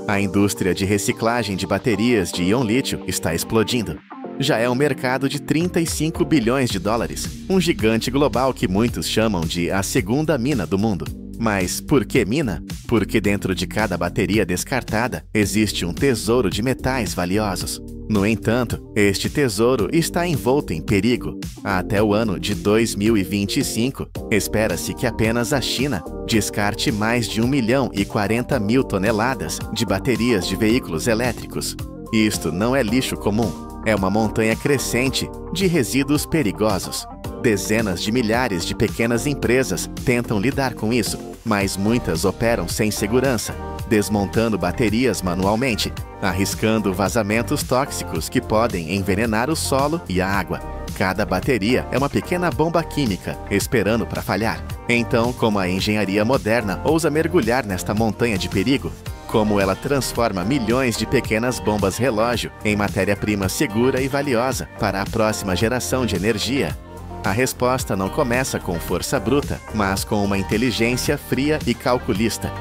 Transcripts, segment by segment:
A indústria de reciclagem de baterias de íon-lítio está explodindo. Já é um mercado de 35 bilhões de dólares, um gigante global que muitos chamam de a segunda mina do mundo. Mas por que mina? Porque dentro de cada bateria descartada existe um tesouro de metais valiosos. No entanto, este tesouro está envolto em perigo. Até o ano de 2025, espera-se que apenas a China descarte mais de 1.040.000 toneladas de baterias de veículos elétricos. Isto não é lixo comum, é uma montanha crescente de resíduos perigosos. Dezenas de milhares de pequenas empresas tentam lidar com isso, mas muitas operam sem segurança, desmontando baterias manualmente, arriscando vazamentos tóxicos que podem envenenar o solo e a água. Cada bateria é uma pequena bomba química esperando para falhar. Então, como a engenharia moderna ousa mergulhar nesta montanha de perigo? Como ela transforma milhões de pequenas bombas relógio em matéria-prima segura e valiosa para a próxima geração de energia? A resposta não começa com força bruta, mas com uma inteligência fria e calculista.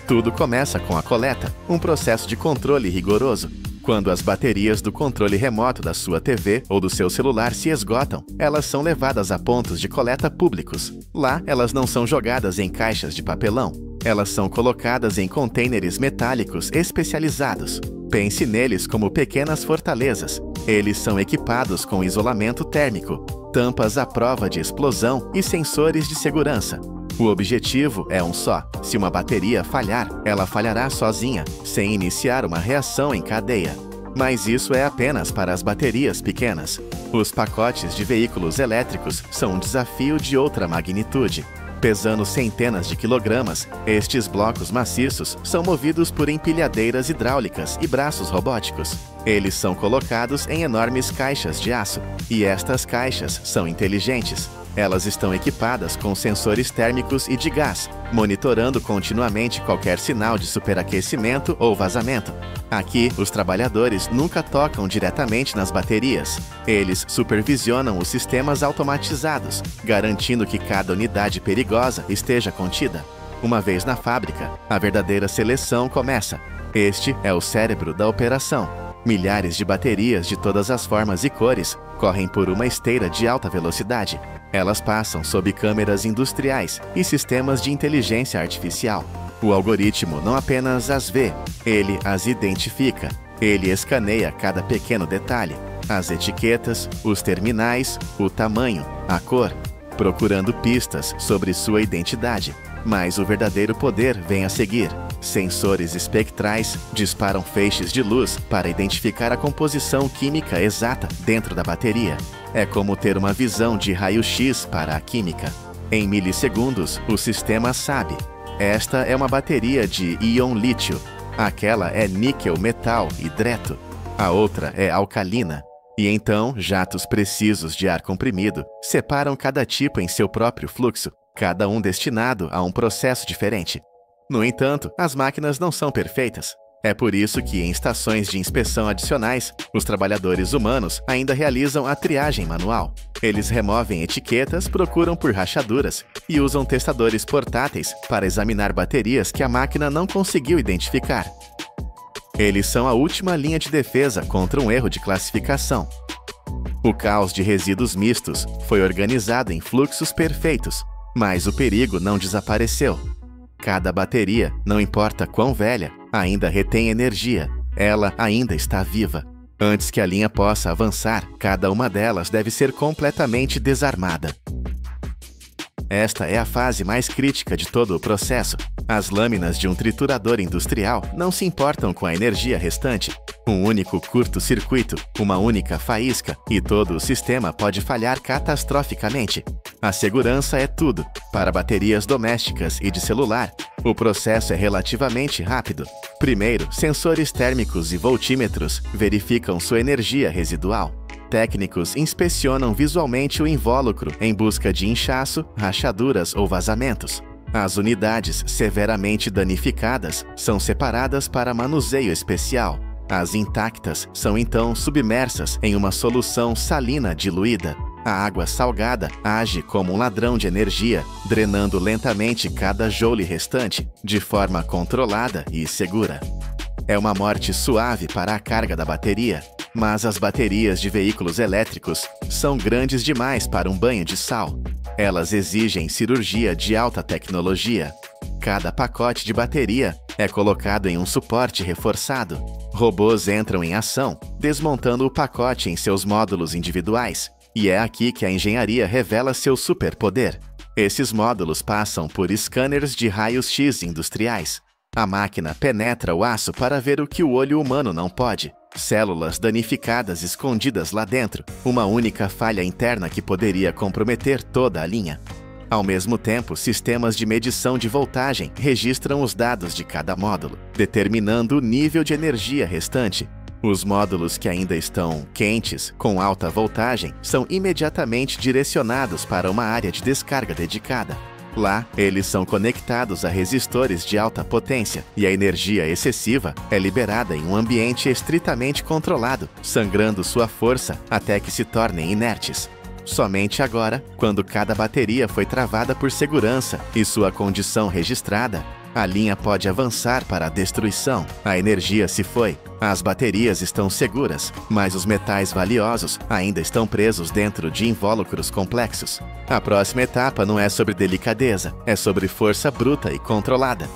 Tudo começa com a coleta, um processo de controle rigoroso. Quando as baterias do controle remoto da sua TV ou do seu celular se esgotam, elas são levadas a pontos de coleta públicos. Lá, elas não são jogadas em caixas de papelão. Elas são colocadas em contêineres metálicos especializados. Pense neles como pequenas fortalezas. Eles são equipados com isolamento térmico, tampas à prova de explosão e sensores de segurança. O objetivo é um só: se uma bateria falhar, ela falhará sozinha, sem iniciar uma reação em cadeia. Mas isso é apenas para as baterias pequenas. Os pacotes de veículos elétricos são um desafio de outra magnitude. Pesando centenas de quilogramas, estes blocos maciços são movidos por empilhadeiras hidráulicas e braços robóticos. Eles são colocados em enormes caixas de aço, e estas caixas são inteligentes. Elas estão equipadas com sensores térmicos e de gás, monitorando continuamente qualquer sinal de superaquecimento ou vazamento. Aqui, os trabalhadores nunca tocam diretamente nas baterias. Eles supervisionam os sistemas automatizados, garantindo que cada unidade perigosa esteja contida. Uma vez na fábrica, a verdadeira seleção começa. Este é o cérebro da operação. Milhares de baterias de todas as formas e cores correm por uma esteira de alta velocidade. Elas passam sob câmeras industriais e sistemas de inteligência artificial. O algoritmo não apenas as vê, ele as identifica. Ele escaneia cada pequeno detalhe, as etiquetas, os terminais, o tamanho, a cor, procurando pistas sobre sua identidade. Mas o verdadeiro poder vem a seguir. Sensores espectrais disparam feixes de luz para identificar a composição química exata dentro da bateria. É como ter uma visão de raio-x para a química. Em milissegundos, o sistema sabe. Esta é uma bateria de íon-lítio. Aquela é níquel-metal hidreto. A outra é alcalina. E então, jatos precisos de ar comprimido separam cada tipo em seu próprio fluxo, cada um destinado a um processo diferente. No entanto, as máquinas não são perfeitas. É por isso que, em estações de inspeção adicionais, os trabalhadores humanos ainda realizam a triagem manual. Eles removem etiquetas, procuram por rachaduras e usam testadores portáteis para examinar baterias que a máquina não conseguiu identificar. Eles são a última linha de defesa contra um erro de classificação. O caos de resíduos mistos foi organizado em fluxos perfeitos, mas o perigo não desapareceu. Cada bateria, não importa quão velha, ainda retém energia. Ela ainda está viva. Antes que a linha possa avançar, cada uma delas deve ser completamente desarmada. Esta é a fase mais crítica de todo o processo. As lâminas de um triturador industrial não se importam com a energia restante. Um único curto-circuito, uma única faísca, e todo o sistema pode falhar catastroficamente. A segurança é tudo. Para baterias domésticas e de celular, o processo é relativamente rápido. Primeiro, sensores térmicos e voltímetros verificam sua energia residual. Técnicos inspecionam visualmente o invólucro em busca de inchaço, rachaduras ou vazamentos. As unidades severamente danificadas são separadas para manuseio especial. As intactas são então submersas em uma solução salina diluída. A água salgada age como um ladrão de energia, drenando lentamente cada joule restante, de forma controlada e segura. É uma morte suave para a carga da bateria, mas as baterias de veículos elétricos são grandes demais para um banho de sal. Elas exigem cirurgia de alta tecnologia. Cada pacote de bateria é colocado em um suporte reforçado. Robôs entram em ação, desmontando o pacote em seus módulos individuais. E é aqui que a engenharia revela seu superpoder. Esses módulos passam por scanners de raios-x industriais. A máquina penetra o aço para ver o que o olho humano não pode. Células danificadas escondidas lá dentro, uma única falha interna que poderia comprometer toda a linha. Ao mesmo tempo, sistemas de medição de voltagem registram os dados de cada módulo, determinando o nível de energia restante. Os módulos que ainda estão quentes, com alta voltagem, são imediatamente direcionados para uma área de descarga dedicada. Lá, eles são conectados a resistores de alta potência e a energia excessiva é liberada em um ambiente estritamente controlado, sangrando sua força até que se tornem inertes. Somente agora, quando cada bateria foi travada por segurança e sua condição registrada, a linha pode avançar para a destruição. A energia se foi, as baterias estão seguras, mas os metais valiosos ainda estão presos dentro de invólucros complexos. A próxima etapa não é sobre delicadeza, é sobre força bruta e controlada.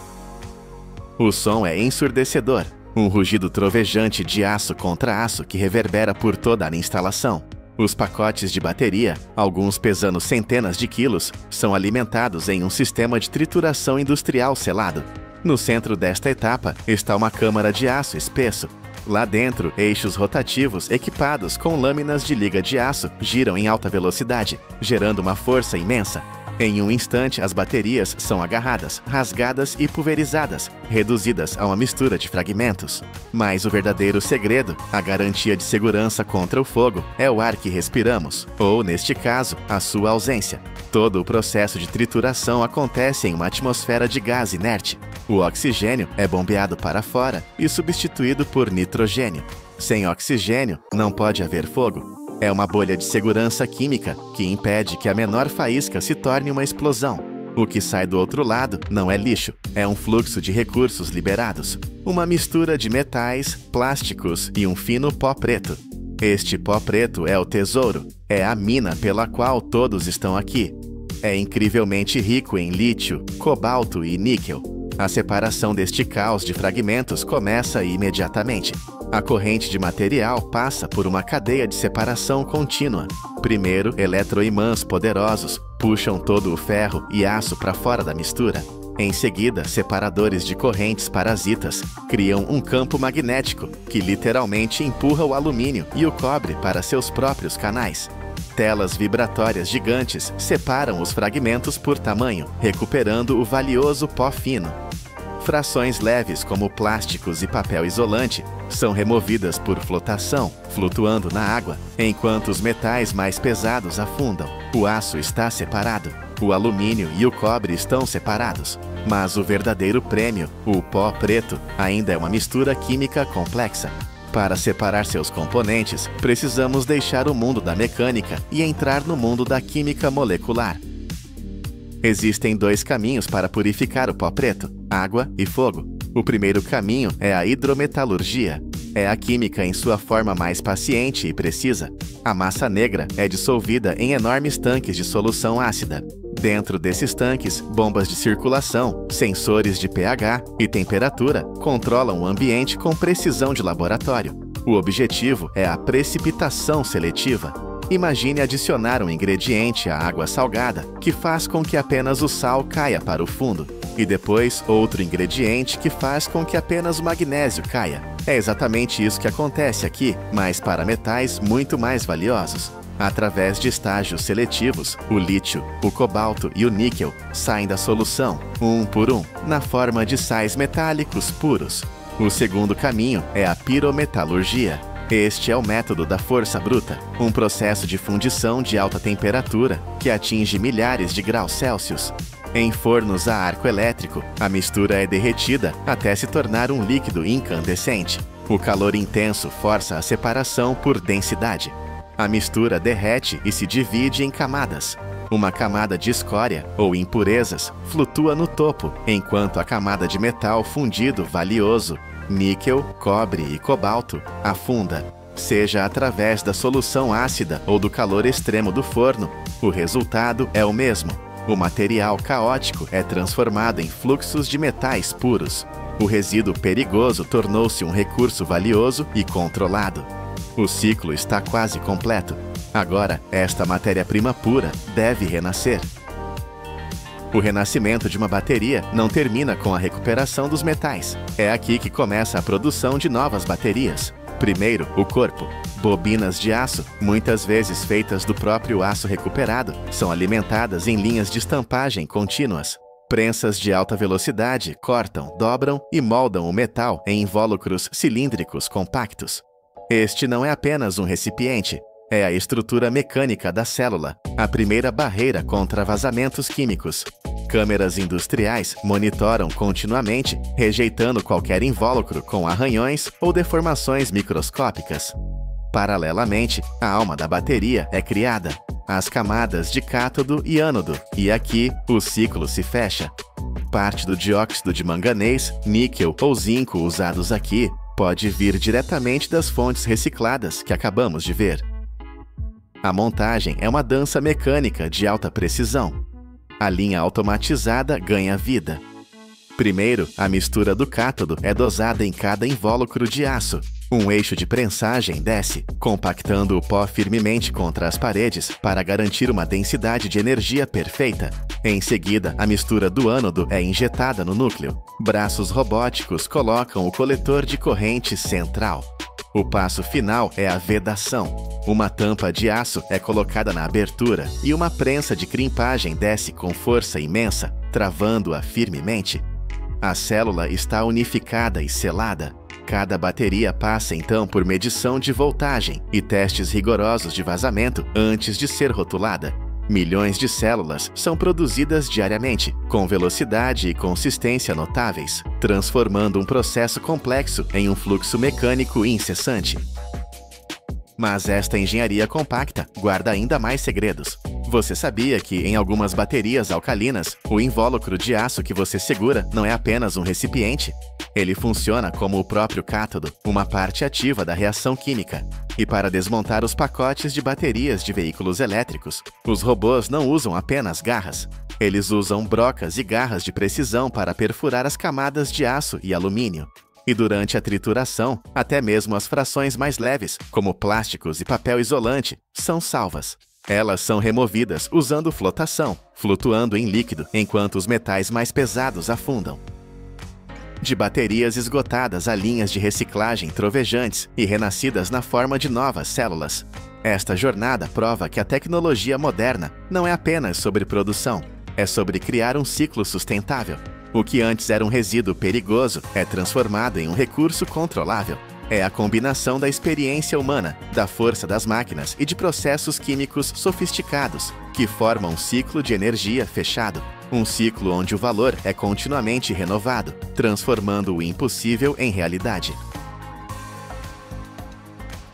O som é ensurdecedor, um rugido trovejante de aço contra aço que reverbera por toda a instalação. Os pacotes de bateria, alguns pesando centenas de quilos, são alimentados em um sistema de trituração industrial selado. No centro desta etapa está uma câmara de aço espesso. Lá dentro, eixos rotativos equipados com lâminas de liga de aço giram em alta velocidade, gerando uma força imensa. Em um instante, as baterias são agarradas, rasgadas e pulverizadas, reduzidas a uma mistura de fragmentos. Mas o verdadeiro segredo, a garantia de segurança contra o fogo, é o ar que respiramos, ou, neste caso, a sua ausência. Todo o processo de trituração acontece em uma atmosfera de gás inerte. O oxigênio é bombeado para fora e substituído por nitrogênio. Sem oxigênio, não pode haver fogo. É uma bolha de segurança química que impede que a menor faísca se torne uma explosão. O que sai do outro lado não é lixo, é um fluxo de recursos liberados. Uma mistura de metais, plásticos e um fino pó preto. Este pó preto é o tesouro, é a mina pela qual todos estão aqui. É incrivelmente rico em lítio, cobalto e níquel. A separação deste caos de fragmentos começa imediatamente. A corrente de material passa por uma cadeia de separação contínua. Primeiro, eletroimãs poderosos puxam todo o ferro e aço para fora da mistura. Em seguida, separadores de correntes parasitas criam um campo magnético que literalmente empurra o alumínio e o cobre para seus próprios canais. Telas vibratórias gigantes separam os fragmentos por tamanho, recuperando o valioso pó fino. Frações leves como plásticos e papel isolante são removidas por flotação, flutuando na água, enquanto os metais mais pesados afundam. O aço está separado, o alumínio e o cobre estão separados. Mas o verdadeiro prêmio, o pó preto, ainda é uma mistura química complexa. Para separar seus componentes, precisamos deixar o mundo da mecânica e entrar no mundo da química molecular. Existem dois caminhos para purificar o pó preto: água e fogo. O primeiro caminho é a hidrometalurgia. É a química em sua forma mais paciente e precisa. A massa negra é dissolvida em enormes tanques de solução ácida. Dentro desses tanques, bombas de circulação, sensores de pH e temperatura controlam o ambiente com precisão de laboratório. O objetivo é a precipitação seletiva. Imagine adicionar um ingrediente à água salgada, que faz com que apenas o sal caia para o fundo, e depois outro ingrediente que faz com que apenas o magnésio caia. É exatamente isso que acontece aqui, mas para metais muito mais valiosos. Através de estágios seletivos, o lítio, o cobalto e o níquel saem da solução, um por um, na forma de sais metálicos puros. O segundo caminho é a pirometalurgia. Este é o método da força bruta, um processo de fundição de alta temperatura que atinge milhares de graus Celsius. Em fornos a arco elétrico, a mistura é derretida até se tornar um líquido incandescente. O calor intenso força a separação por densidade. A mistura derrete e se divide em camadas. Uma camada de escória, ou impurezas, flutua no topo, enquanto a camada de metal fundido valioso, níquel, cobre e cobalto, afunda. Seja através da solução ácida ou do calor extremo do forno, o resultado é o mesmo. O material caótico é transformado em fluxos de metais puros. O resíduo perigoso tornou-se um recurso valioso e controlado. O ciclo está quase completo. Agora, esta matéria-prima pura deve renascer. O renascimento de uma bateria não termina com a recuperação dos metais. É aqui que começa a produção de novas baterias. Primeiro, o corpo. Bobinas de aço, muitas vezes feitas do próprio aço recuperado, são alimentadas em linhas de estampagem contínuas. Prensas de alta velocidade cortam, dobram e moldam o metal em invólucros cilíndricos compactos. Este não é apenas um recipiente, é a estrutura mecânica da célula, a primeira barreira contra vazamentos químicos. Câmeras industriais monitoram continuamente, rejeitando qualquer invólucro com arranhões ou deformações microscópicas. Paralelamente, a alma da bateria é criada, as camadas de cátodo e ânodo, e aqui o ciclo se fecha. Parte do dióxido de manganês, níquel ou zinco usados aqui pode vir diretamente das fontes recicladas que acabamos de ver. A montagem é uma dança mecânica de alta precisão. A linha automatizada ganha vida. Primeiro, a mistura do cátodo é dosada em cada invólucro de aço. Um eixo de prensagem desce, compactando o pó firmemente contra as paredes para garantir uma densidade de energia perfeita. Em seguida, a mistura do ânodo é injetada no núcleo. Braços robóticos colocam o coletor de corrente central. O passo final é a vedação. Uma tampa de aço é colocada na abertura e uma prensa de crimpagem desce com força imensa, travando-a firmemente. A célula está unificada e selada. Cada bateria passa então por medição de voltagem e testes rigorosos de vazamento antes de ser rotulada. Milhões de células são produzidas diariamente, com velocidade e consistência notáveis, transformando um processo complexo em um fluxo mecânico incessante. Mas esta engenharia compacta guarda ainda mais segredos. Você sabia que, em algumas baterias alcalinas, o invólucro de aço que você segura não é apenas um recipiente? Ele funciona como o próprio cátodo, uma parte ativa da reação química. E para desmontar os pacotes de baterias de veículos elétricos, os robôs não usam apenas garras. Eles usam brocas e garras de precisão para perfurar as camadas de aço e alumínio. E durante a trituração, até mesmo as frações mais leves, como plásticos e papel isolante, são salvas. Elas são removidas usando flotação, flutuando em líquido, enquanto os metais mais pesados afundam. De baterias esgotadas a linhas de reciclagem trovejantes e renascidas na forma de novas células. Esta jornada prova que a tecnologia moderna não é apenas sobre produção, é sobre criar um ciclo sustentável. O que antes era um resíduo perigoso é transformado em um recurso controlável. É a combinação da experiência humana, da força das máquinas e de processos químicos sofisticados que formam um ciclo de energia fechado. Um ciclo onde o valor é continuamente renovado, transformando o impossível em realidade.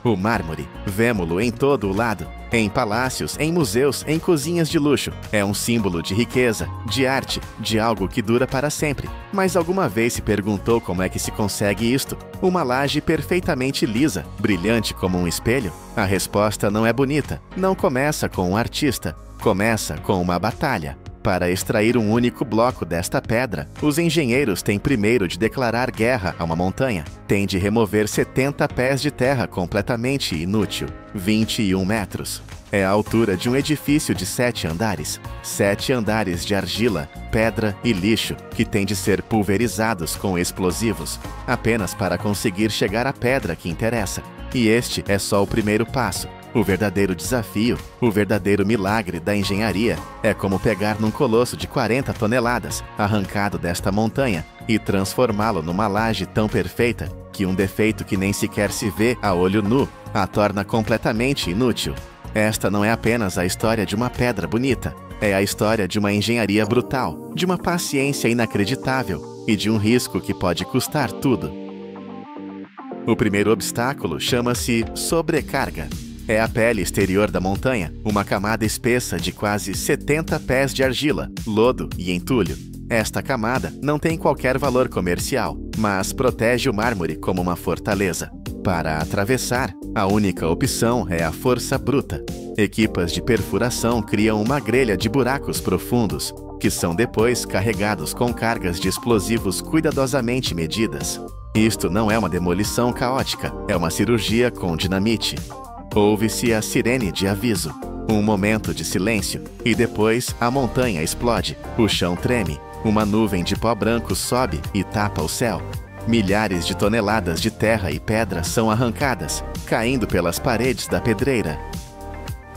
O mármore, vemo-lo em todo o lado, em palácios, em museus, em cozinhas de luxo. É um símbolo de riqueza, de arte, de algo que dura para sempre. Mas alguma vez se perguntou como é que se consegue isto? Uma laje perfeitamente lisa, brilhante como um espelho? A resposta não é bonita. Não começa com um artista. Começa com uma batalha. Para extrair um único bloco desta pedra, os engenheiros têm primeiro de declarar guerra a uma montanha. Têm de remover 70 pés de terra completamente inútil, 21 metros. É a altura de um edifício de 7 andares. 7 andares de argila, pedra e lixo, que têm de ser pulverizados com explosivos, apenas para conseguir chegar à pedra que interessa. E este é só o primeiro passo. O verdadeiro desafio, o verdadeiro milagre da engenharia é como pegar num colosso de 40 toneladas, arrancado desta montanha, e transformá-lo numa laje tão perfeita que um defeito que nem sequer se vê a olho nu a torna completamente inútil. Esta não é apenas a história de uma pedra bonita, é a história de uma engenharia brutal, de uma paciência inacreditável e de um risco que pode custar tudo. O primeiro obstáculo chama-se sobrecarga. É a pele exterior da montanha, uma camada espessa de quase 70 pés de argila, lodo e entulho. Esta camada não tem qualquer valor comercial, mas protege o mármore como uma fortaleza. Para atravessar, a única opção é a força bruta. Equipas de perfuração criam uma grelha de buracos profundos, que são depois carregados com cargas de explosivos cuidadosamente medidas. Isto não é uma demolição caótica, é uma cirurgia com dinamite. Ouve-se a sirene de aviso. Um momento de silêncio, e depois a montanha explode, o chão treme, uma nuvem de pó branco sobe e tapa o céu. Milhares de toneladas de terra e pedra são arrancadas, caindo pelas paredes da pedreira.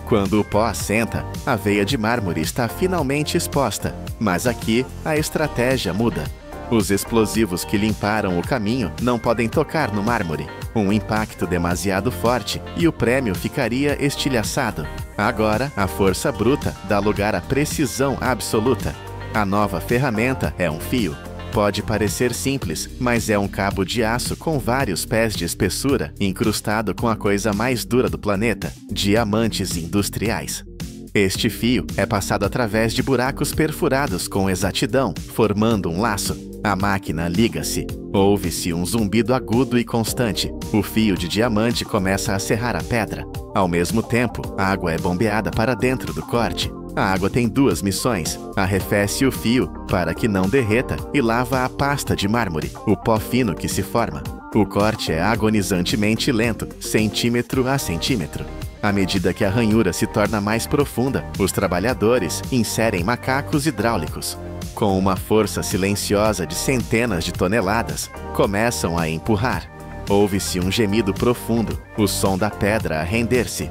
Quando o pó assenta, a veia de mármore está finalmente exposta, mas aqui a estratégia muda. Os explosivos que limparam o caminho não podem tocar no mármore. Um impacto demasiado forte e o prêmio ficaria estilhaçado. Agora, a força bruta dá lugar à precisão absoluta. A nova ferramenta é um fio. Pode parecer simples, mas é um cabo de aço com vários pés de espessura, incrustado com a coisa mais dura do planeta, diamantes industriais. Este fio é passado através de buracos perfurados com exatidão, formando um laço. A máquina liga-se. Ouve-se um zumbido agudo e constante. O fio de diamante começa a serrar a pedra. Ao mesmo tempo, a água é bombeada para dentro do corte. A água tem duas missões. Arrefece o fio para que não derreta e lava a pasta de mármore, o pó fino que se forma. O corte é agonizantemente lento, centímetro a centímetro. À medida que a ranhura se torna mais profunda, os trabalhadores inserem macacos hidráulicos. Com uma força silenciosa de centenas de toneladas, começam a empurrar. Ouve-se um gemido profundo, o som da pedra a render-se.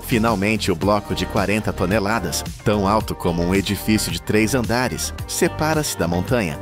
Finalmente, o bloco de 40 toneladas, tão alto como um edifício de 3 andares, separa-se da montanha.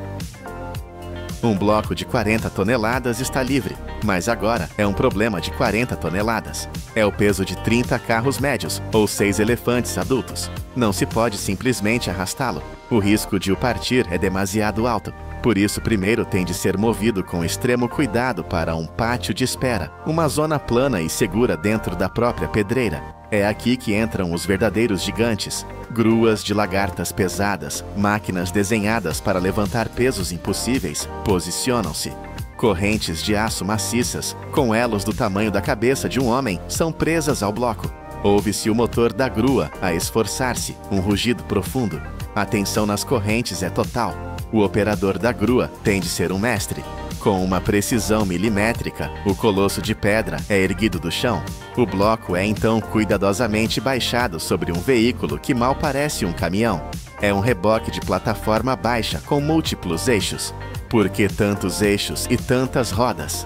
Um bloco de 40 toneladas está livre, mas agora é um problema de 40 toneladas. É o peso de 30 carros médios ou 6 elefantes adultos. Não se pode simplesmente arrastá-lo. O risco de o partir é demasiado alto. Por isso, primeiro tem de ser movido com extremo cuidado para um pátio de espera, uma zona plana e segura dentro da própria pedreira. É aqui que entram os verdadeiros gigantes. Gruas de lagartas pesadas, máquinas desenhadas para levantar pesos impossíveis, posicionam-se. Correntes de aço maciças, com elos do tamanho da cabeça de um homem, são presas ao bloco. Ouve-se o motor da grua a esforçar-se, um rugido profundo. A tensão nas correntes é total. O operador da grua tem de ser um mestre. Com uma precisão milimétrica, o colosso de pedra é erguido do chão. O bloco é então cuidadosamente baixado sobre um veículo que mal parece um caminhão. É um reboque de plataforma baixa com múltiplos eixos. Por que tantos eixos e tantas rodas?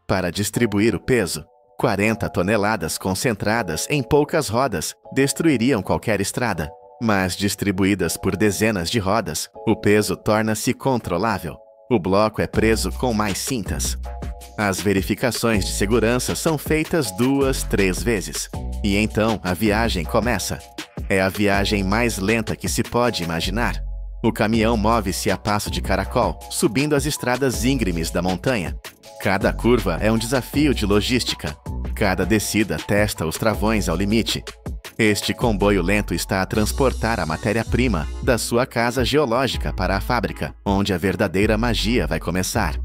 Para distribuir o peso, 40 toneladas concentradas em poucas rodas destruiriam qualquer estrada. Mas distribuídas por dezenas de rodas, o peso torna-se controlável. O bloco é preso com mais cintas. As verificações de segurança são feitas 2, 3 vezes. E então a viagem começa. É a viagem mais lenta que se pode imaginar. O caminhão move-se a passo de caracol, subindo as estradas íngremes da montanha. Cada curva é um desafio de logística. Cada descida testa os travões ao limite. Este comboio lento está a transportar a matéria-prima da sua casa geológica para a fábrica, onde a verdadeira magia vai começar.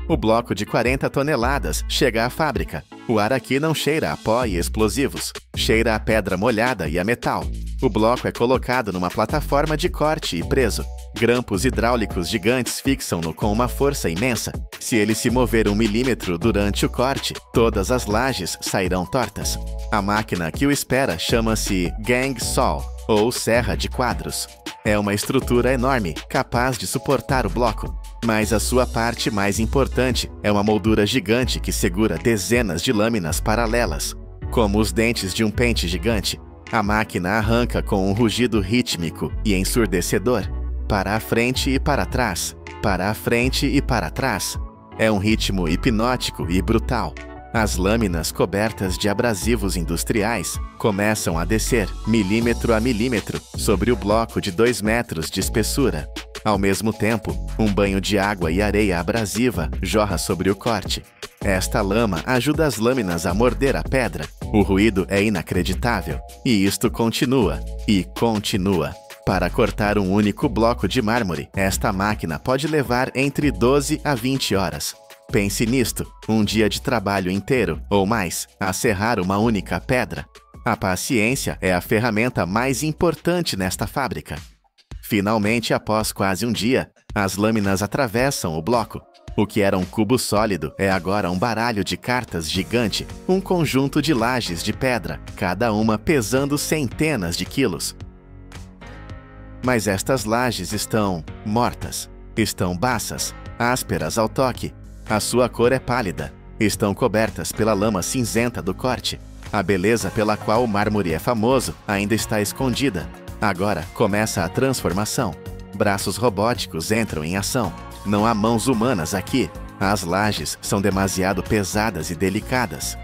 O bloco de 40 toneladas chega à fábrica. O ar aqui não cheira a pó e explosivos, cheira a pedra molhada e a metal. O bloco é colocado numa plataforma de corte e preso. Grampos hidráulicos gigantes fixam-no com uma força imensa. Se ele se mover 1 milímetro durante o corte, todas as lajes sairão tortas. A máquina que o espera chama-se Gang Saw, ou serra de quadros. É uma estrutura enorme, capaz de suportar o bloco. Mas a sua parte mais importante é uma moldura gigante que segura dezenas de lâminas paralelas. Como os dentes de um pente gigante, a máquina arranca com um rugido rítmico e ensurdecedor. Para a frente e para trás, para a frente e para trás. É um ritmo hipnótico e brutal. As lâminas cobertas de abrasivos industriais começam a descer, milímetro a milímetro, sobre o bloco de 2 metros de espessura. Ao mesmo tempo, um banho de água e areia abrasiva jorra sobre o corte. Esta lama ajuda as lâminas a morder a pedra. O ruído é inacreditável, e isto continua, e continua. Para cortar um único bloco de mármore, esta máquina pode levar entre 12 a 20 horas. Pense nisto, um dia de trabalho inteiro, ou mais, a serrar uma única pedra. A paciência é a ferramenta mais importante nesta fábrica. Finalmente, após quase um dia, as lâminas atravessam o bloco. O que era um cubo sólido é agora um baralho de cartas gigante, um conjunto de lajes de pedra, cada uma pesando centenas de quilos. Mas estas lajes estão mortas, estão baças, ásperas ao toque. A sua cor é pálida, estão cobertas pela lama cinzenta do corte. A beleza pela qual o mármore é famoso ainda está escondida. Agora começa a transformação. Braços robóticos entram em ação. Não há mãos humanas aqui. As lajes são demasiado pesadas e delicadas.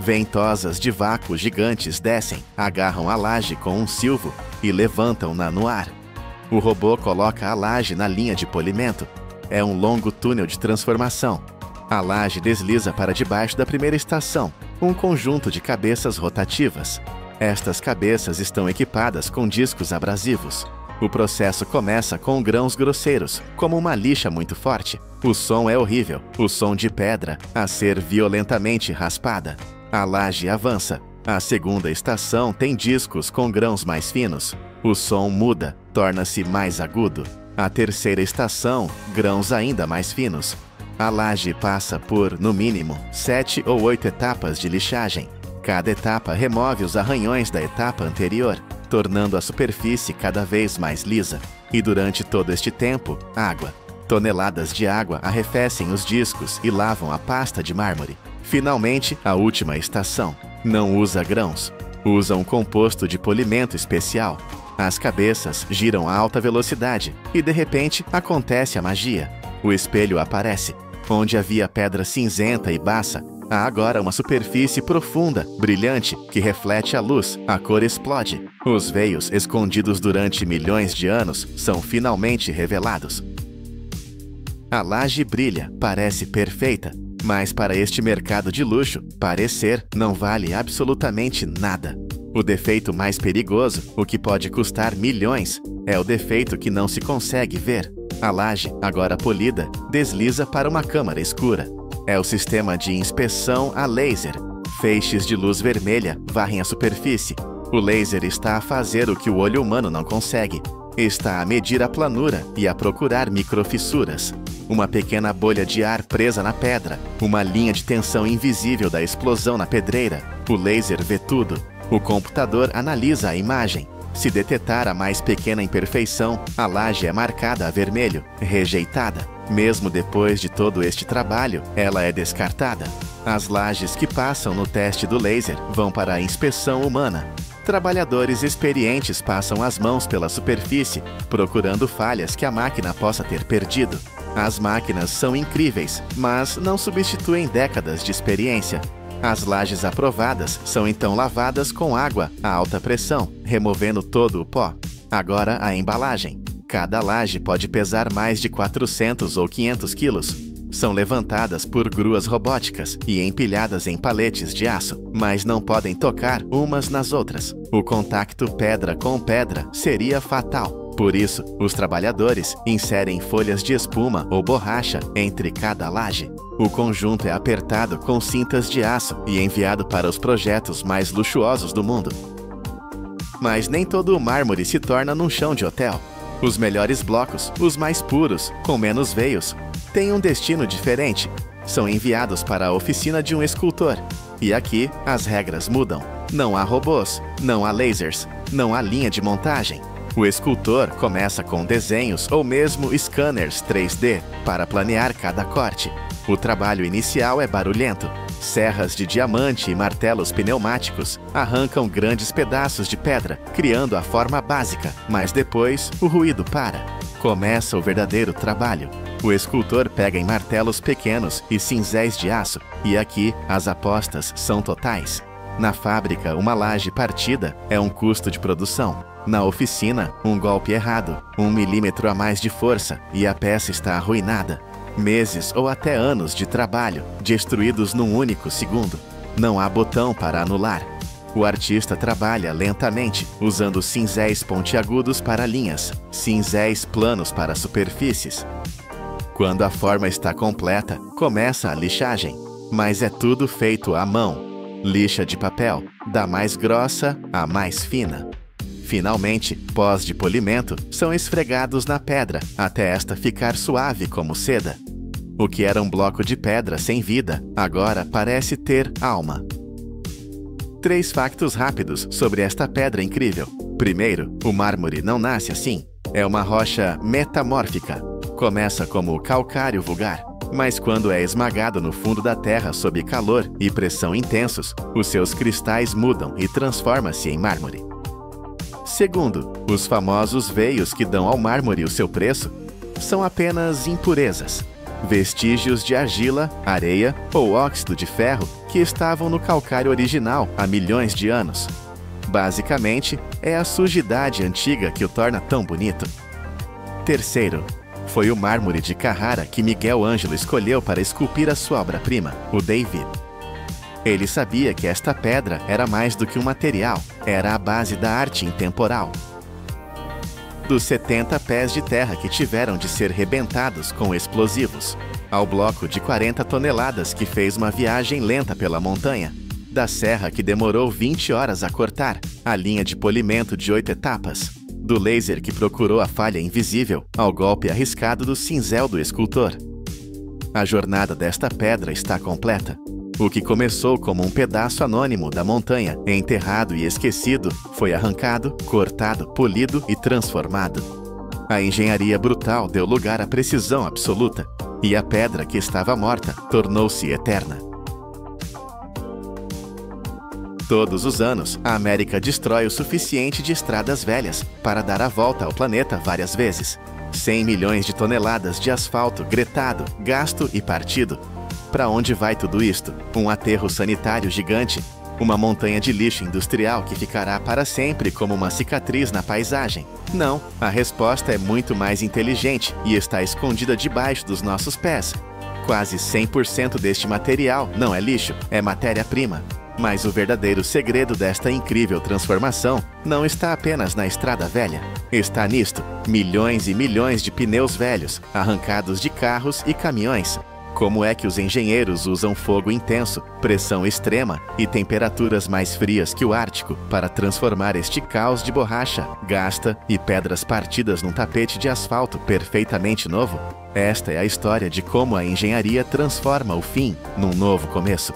Ventosas de vácuo gigantes descem, agarram a laje com um silvo e levantam-na no ar. O robô coloca a laje na linha de polimento. É um longo túnel de transformação. A laje desliza para debaixo da primeira estação, um conjunto de cabeças rotativas. Estas cabeças estão equipadas com discos abrasivos. O processo começa com grãos grosseiros, como uma lixa muito forte. O som é horrível, o som de pedra a ser violentamente raspada. A laje avança. A segunda estação tem discos com grãos mais finos. O som muda, torna-se mais agudo. A terceira estação, grãos ainda mais finos. A laje passa por, no mínimo, 7 ou 8 etapas de lixagem. Cada etapa remove os arranhões da etapa anterior, tornando a superfície cada vez mais lisa. E durante todo este tempo, água. Toneladas de água arrefecem os discos e lavam a pasta de mármore. Finalmente, a última estação. Não usa grãos. Usa um composto de polimento especial. As cabeças giram a alta velocidade e, de repente, acontece a magia. O espelho aparece. Onde havia pedra cinzenta e baça, há agora uma superfície profunda, brilhante, que reflete a luz. A cor explode. Os veios escondidos durante milhões de anos são finalmente revelados. A laje brilha, parece perfeita, mas para este mercado de luxo, parecer não vale absolutamente nada. O defeito mais perigoso, o que pode custar milhões, é o defeito que não se consegue ver. A laje, agora polida, desliza para uma câmara escura. É o sistema de inspeção a laser. Feixes de luz vermelha varrem a superfície. O laser está a fazer o que o olho humano não consegue. Está a medir a planura e a procurar microfissuras. Uma pequena bolha de ar presa na pedra. Uma linha de tensão invisível da explosão na pedreira. O laser vê tudo. O computador analisa a imagem. Se detectar a mais pequena imperfeição, a laje é marcada a vermelho, rejeitada. Mesmo depois de todo este trabalho, ela é descartada. As lajes que passam no teste do laser vão para a inspeção humana. Trabalhadores experientes passam as mãos pela superfície, procurando falhas que a máquina possa ter perdido. As máquinas são incríveis, mas não substituem décadas de experiência. As lajes aprovadas são então lavadas com água a alta pressão, removendo todo o pó. Agora a embalagem. Cada laje pode pesar mais de 400 ou 500 quilos. São levantadas por gruas robóticas e empilhadas em paletes de aço, mas não podem tocar umas nas outras. O contacto pedra com pedra seria fatal. Por isso, os trabalhadores inserem folhas de espuma ou borracha entre cada laje. O conjunto é apertado com cintas de aço e enviado para os projetos mais luxuosos do mundo. Mas nem todo o mármore se torna num chão de hotel. Os melhores blocos, os mais puros, com menos veios, têm um destino diferente. São enviados para a oficina de um escultor. E aqui, as regras mudam. Não há robôs, não há lasers, não há linha de montagem. O escultor começa com desenhos ou mesmo scanners 3D para planear cada corte. O trabalho inicial é barulhento. Serras de diamante e martelos pneumáticos arrancam grandes pedaços de pedra, criando a forma básica, mas depois o ruído para. Começa o verdadeiro trabalho. O escultor pega em martelos pequenos e cinzéis de aço, e aqui as apostas são totais. Na fábrica, uma laje partida é um custo de produção. Na oficina, um golpe errado, 1 milímetro a mais de força e a peça está arruinada. Meses ou até anos de trabalho, destruídos num único segundo. Não há botão para anular. O artista trabalha lentamente, usando cinzéis pontiagudos para linhas, cinzéis planos para superfícies. Quando a forma está completa, começa a lixagem, mas é tudo feito à mão. Lixa de papel, da mais grossa à mais fina. Finalmente, pós de polimento são esfregados na pedra até esta ficar suave como seda. O que era um bloco de pedra sem vida, agora parece ter alma. 3 factos rápidos sobre esta pedra incrível. Primeiro, o mármore não nasce assim. É uma rocha metamórfica. Começa como calcário vulgar, mas quando é esmagado no fundo da terra sob calor e pressão intensos, os seus cristais mudam e transforma-se em mármore. Segundo, os famosos veios que dão ao mármore o seu preço são apenas impurezas, vestígios de argila, areia ou óxido de ferro que estavam no calcário original há milhões de anos. Basicamente, é a sujidade antiga que o torna tão bonito. Terceiro, foi o mármore de Carrara que Miguel Ângelo escolheu para esculpir a sua obra-prima, o David. Ele sabia que esta pedra era mais do que um material, era a base da arte intemporal. Dos 70 pés de terra que tiveram de ser rebentados com explosivos, ao bloco de 40 toneladas que fez uma viagem lenta pela montanha, da serra que demorou 20 horas a cortar, a linha de polimento de 8 etapas, do laser que procurou a falha invisível ao golpe arriscado do cinzel do escultor. A jornada desta pedra está completa. O que começou como um pedaço anônimo da montanha, enterrado e esquecido, foi arrancado, cortado, polido e transformado. A engenharia brutal deu lugar à precisão absoluta, e a pedra que estava morta tornou-se eterna. Todos os anos, a América destrói o suficiente de estradas velhas para dar a volta ao planeta várias vezes. 100 milhões de toneladas de asfalto gretado, gasto e partido. Para onde vai tudo isto? Um aterro sanitário gigante? Uma montanha de lixo industrial que ficará para sempre como uma cicatriz na paisagem? Não, a resposta é muito mais inteligente e está escondida debaixo dos nossos pés. Quase 100% deste material não é lixo, é matéria-prima. Mas o verdadeiro segredo desta incrível transformação não está apenas na estrada velha. Está nisto: milhões e milhões de pneus velhos, arrancados de carros e caminhões. Como é que os engenheiros usam fogo intenso, pressão extrema e temperaturas mais frias que o Ártico para transformar este caos de borracha, gasta e pedras partidas num tapete de asfalto perfeitamente novo? Esta é a história de como a engenharia transforma o fim num novo começo.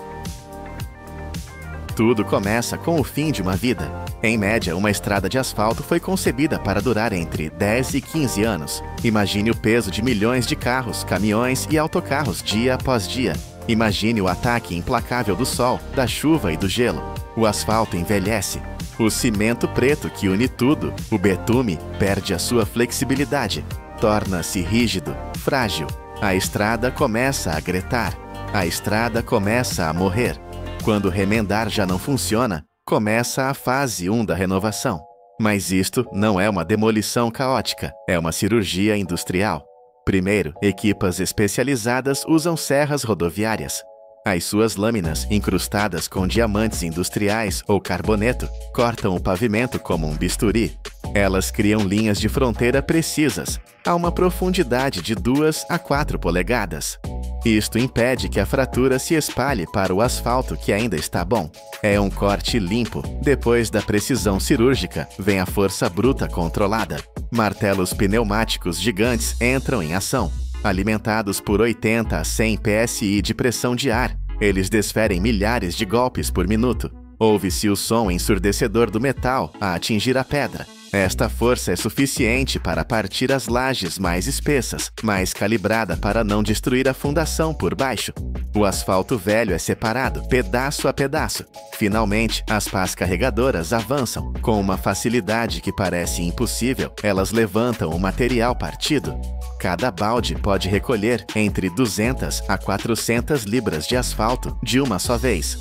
Tudo começa com o fim de uma vida. Em média, uma estrada de asfalto foi concebida para durar entre 10 e 15 anos. Imagine o peso de milhões de carros, caminhões e autocarros dia após dia. Imagine o ataque implacável do sol, da chuva e do gelo. O asfalto envelhece. O cimento preto que une tudo, o betume, perde a sua flexibilidade. Torna-se rígido, frágil. A estrada começa a gretar. A estrada começa a morrer. Quando remendar já não funciona, começa a fase 1 da renovação. Mas isto não é uma demolição caótica, é uma cirurgia industrial. Primeiro, equipas especializadas usam serras rodoviárias. As suas lâminas, incrustadas com diamantes industriais ou carboneto, cortam o pavimento como um bisturi. Elas criam linhas de fronteira precisas, a uma profundidade de 2 a 4 polegadas. Isto impede que a fratura se espalhe para o asfalto que ainda está bom. É um corte limpo. Depois da precisão cirúrgica, vem a força bruta controlada. Martelos pneumáticos gigantes entram em ação. Alimentados por 80 a 100 psi de pressão de ar, eles desferem milhares de golpes por minuto. Ouve-se o som ensurdecedor do metal a atingir a pedra. Esta força é suficiente para partir as lajes mais espessas, mais calibrada para não destruir a fundação por baixo. O asfalto velho é separado, pedaço a pedaço. Finalmente, as pás carregadoras avançam. Com uma facilidade que parece impossível, elas levantam o material partido. Cada balde pode recolher entre 200 a 400 libras de asfalto de uma só vez.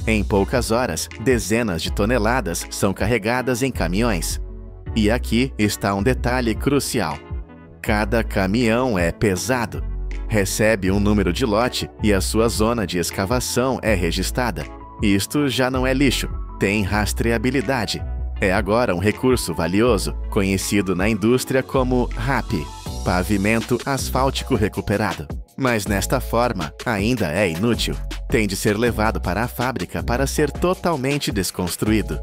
Em poucas horas, dezenas de toneladas são carregadas em caminhões. E aqui está um detalhe crucial. Cada caminhão é pesado. Recebe um número de lote e a sua zona de escavação é registrada. Isto já não é lixo. tem rastreabilidade. É agora um recurso valioso, conhecido na indústria como RAP, pavimento asfáltico recuperado. Mas nesta forma, ainda é inútil. Tem de ser levado para a fábrica para ser totalmente desconstruído.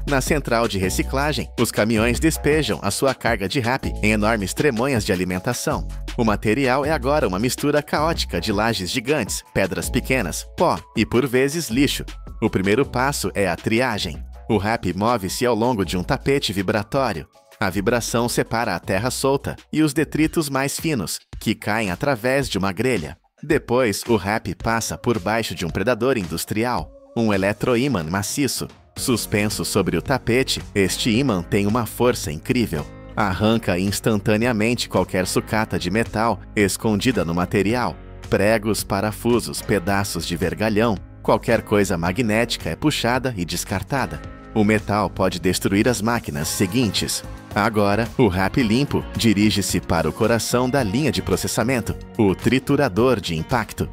Na central de reciclagem, os caminhões despejam a sua carga de RAP em enormes tremonhas de alimentação. O material é agora uma mistura caótica de lajes gigantes, pedras pequenas, pó e, por vezes, lixo. O primeiro passo é a triagem. O RAP move-se ao longo de um tapete vibratório. A vibração separa a terra solta e os detritos mais finos, que caem através de uma grelha. Depois, o RAP passa por baixo de um predador industrial, um eletroímã maciço. Suspenso sobre o tapete, este ímã tem uma força incrível. Arranca instantaneamente qualquer sucata de metal escondida no material. Pregos, parafusos, pedaços de vergalhão, qualquer coisa magnética é puxada e descartada. O metal pode destruir as máquinas seguintes. Agora, o RAP limpo dirige-se para o coração da linha de processamento, o triturador de impacto.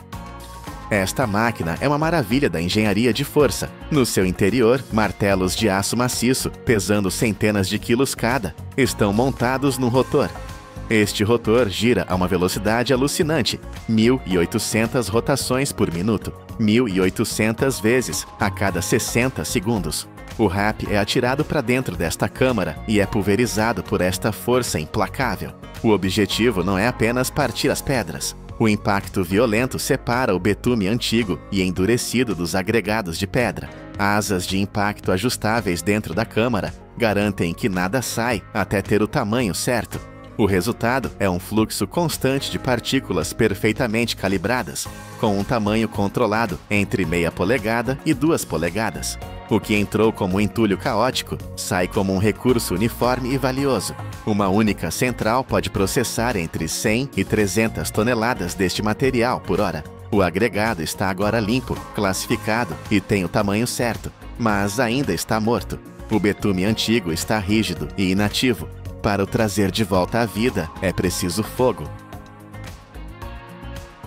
Esta máquina é uma maravilha da engenharia de força. No seu interior, martelos de aço maciço, pesando centenas de quilos cada, estão montados num rotor. Este rotor gira a uma velocidade alucinante, 1.800 rotações por minuto, 1.800 vezes a cada 60 segundos. O RAP é atirado para dentro desta câmara e é pulverizado por esta força implacável. O objetivo não é apenas partir as pedras. O impacto violento separa o betume antigo e endurecido dos agregados de pedra. Asas de impacto ajustáveis dentro da câmara garantem que nada sai até ter o tamanho certo. O resultado é um fluxo constante de partículas perfeitamente calibradas, com um tamanho controlado entre meia polegada e 2 polegadas. O que entrou como entulho caótico sai como um recurso uniforme e valioso. Uma única central pode processar entre 100 e 300 toneladas deste material por hora. O agregado está agora limpo, classificado e tem o tamanho certo, mas ainda está morto. O betume antigo está rígido e inativo. Para o trazer de volta à vida, é preciso fogo.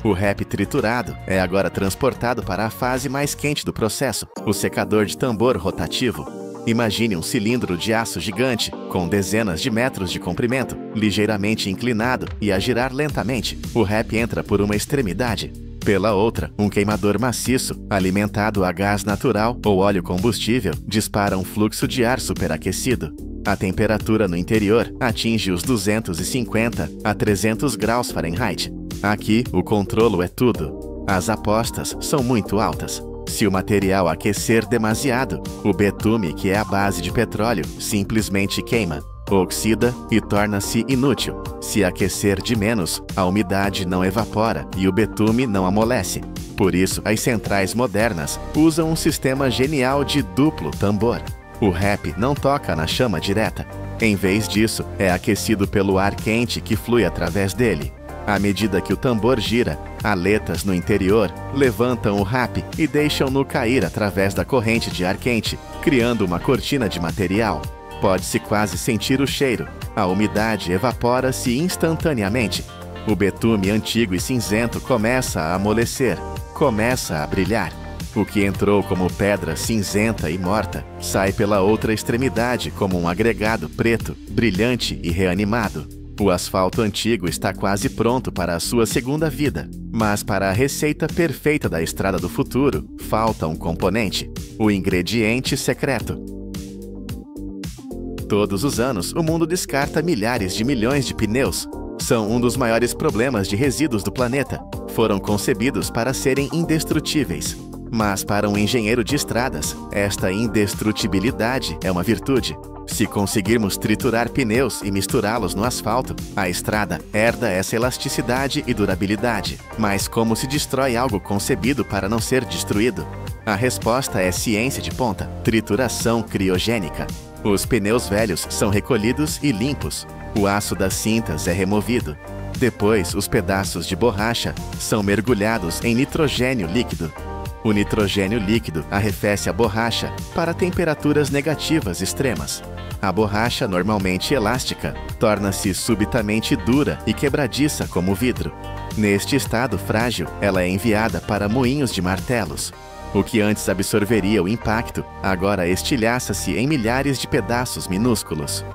O RAP triturado é agora transportado para a fase mais quente do processo, o secador de tambor rotativo. Imagine um cilindro de aço gigante, com dezenas de metros de comprimento, ligeiramente inclinado e a girar lentamente. O RAP entra por uma extremidade. Pela outra, um queimador maciço, alimentado a gás natural ou óleo combustível, dispara um fluxo de ar superaquecido. A temperatura no interior atinge os 250 a 300 graus Fahrenheit. Aqui, o controlo é tudo. As apostas são muito altas. Se o material aquecer demasiado, o betume, que é a base de petróleo, simplesmente queima, oxida e torna-se inútil. Se aquecer de menos, a umidade não evapora e o betume não amolece. Por isso, as centrais modernas usam um sistema genial de duplo tambor. O RAP não toca na chama direta. Em vez disso, é aquecido pelo ar quente que flui através dele. À medida que o tambor gira, aletas no interior levantam o RAP e deixam-no cair através da corrente de ar quente, criando uma cortina de material. Pode-se quase sentir o cheiro. A umidade evapora-se instantaneamente. O betume antigo e cinzento começa a amolecer, começa a brilhar. O que entrou como pedra cinzenta e morta sai pela outra extremidade como um agregado preto, brilhante e reanimado. O asfalto antigo está quase pronto para a sua segunda vida, mas para a receita perfeita da estrada do futuro, falta um componente: o ingrediente secreto. Todos os anos, o mundo descarta milhares de milhões de pneus. São um dos maiores problemas de resíduos do planeta. Foram concebidos para serem indestrutíveis. Mas para um engenheiro de estradas, esta indestrutibilidade é uma virtude. Se conseguirmos triturar pneus e misturá-los no asfalto, a estrada herda essa elasticidade e durabilidade. Mas como se destrói algo concebido para não ser destruído? A resposta é ciência de ponta: trituração criogênica. Os pneus velhos são recolhidos e limpos. O aço das cintas é removido. Depois, os pedaços de borracha são mergulhados em nitrogênio líquido. O nitrogênio líquido arrefece a borracha para temperaturas negativas extremas. A borracha, normalmente elástica, torna-se subitamente dura e quebradiça como vidro. Neste estado frágil, ela é enviada para moinhos de martelos. O que antes absorveria o impacto, agora estilhaça-se em milhares de pedaços minúsculos.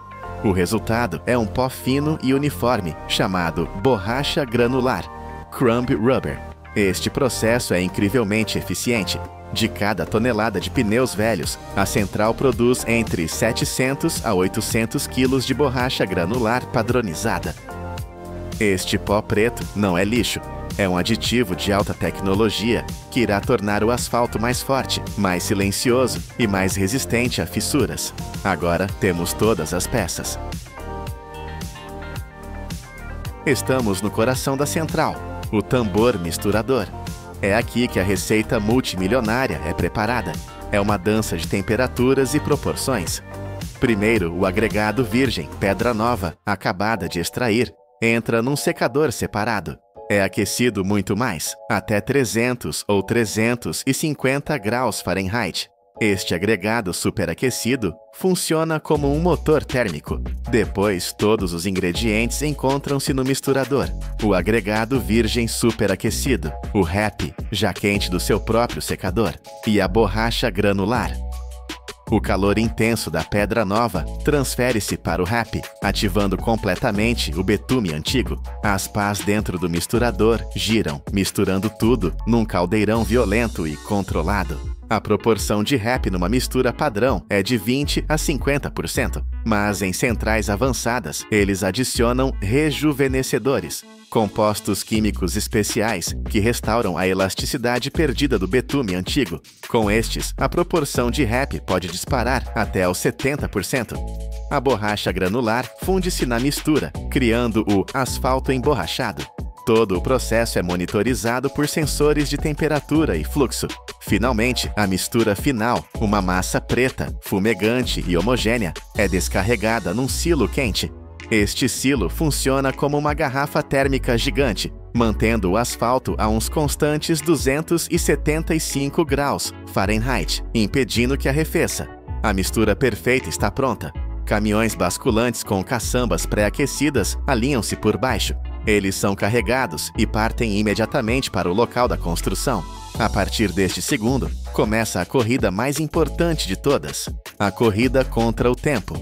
O resultado é um pó fino e uniforme, chamado borracha granular, crumb rubber. Este processo é incrivelmente eficiente. De cada tonelada de pneus velhos, a central produz entre 700 a 800 quilos de borracha granular padronizada. Este pó preto não é lixo. É um aditivo de alta tecnologia que irá tornar o asfalto mais forte, mais silencioso e mais resistente a fissuras. Agora temos todas as peças. Estamos no coração da central, o tambor misturador. É aqui que a receita multimilionária é preparada. É uma dança de temperaturas e proporções. Primeiro, o agregado virgem, pedra nova, acabada de extrair, entra num secador separado. É aquecido muito mais, até 300 ou 350 graus Fahrenheit. Este agregado superaquecido funciona como um motor térmico. Depois, todos os ingredientes encontram-se no misturador. O agregado virgem superaquecido, o RAP, já quente do seu próprio secador, e a borracha granular. O calor intenso da pedra nova transfere-se para o RAP, ativando completamente o betume antigo. As pás dentro do misturador giram, misturando tudo num caldeirão violento e controlado. A proporção de RAP numa mistura padrão é de 20 a 50%, mas em centrais avançadas, eles adicionam rejuvenescedores, compostos químicos especiais que restauram a elasticidade perdida do betume antigo. Com estes, a proporção de RAP pode disparar até aos 70%. A borracha granular funde-se na mistura, criando o asfalto emborrachado. Todo o processo é monitorizado por sensores de temperatura e fluxo. Finalmente, a mistura final, uma massa preta, fumegante e homogênea, é descarregada num silo quente. Este silo funciona como uma garrafa térmica gigante, mantendo o asfalto a uns constantes 275 graus Fahrenheit, impedindo que arrefeça. A mistura perfeita está pronta. Caminhões basculantes com caçambas pré-aquecidas alinham-se por baixo. Eles são carregados e partem imediatamente para o local da construção. A partir deste segundo, começa a corrida mais importante de todas, a corrida contra o tempo.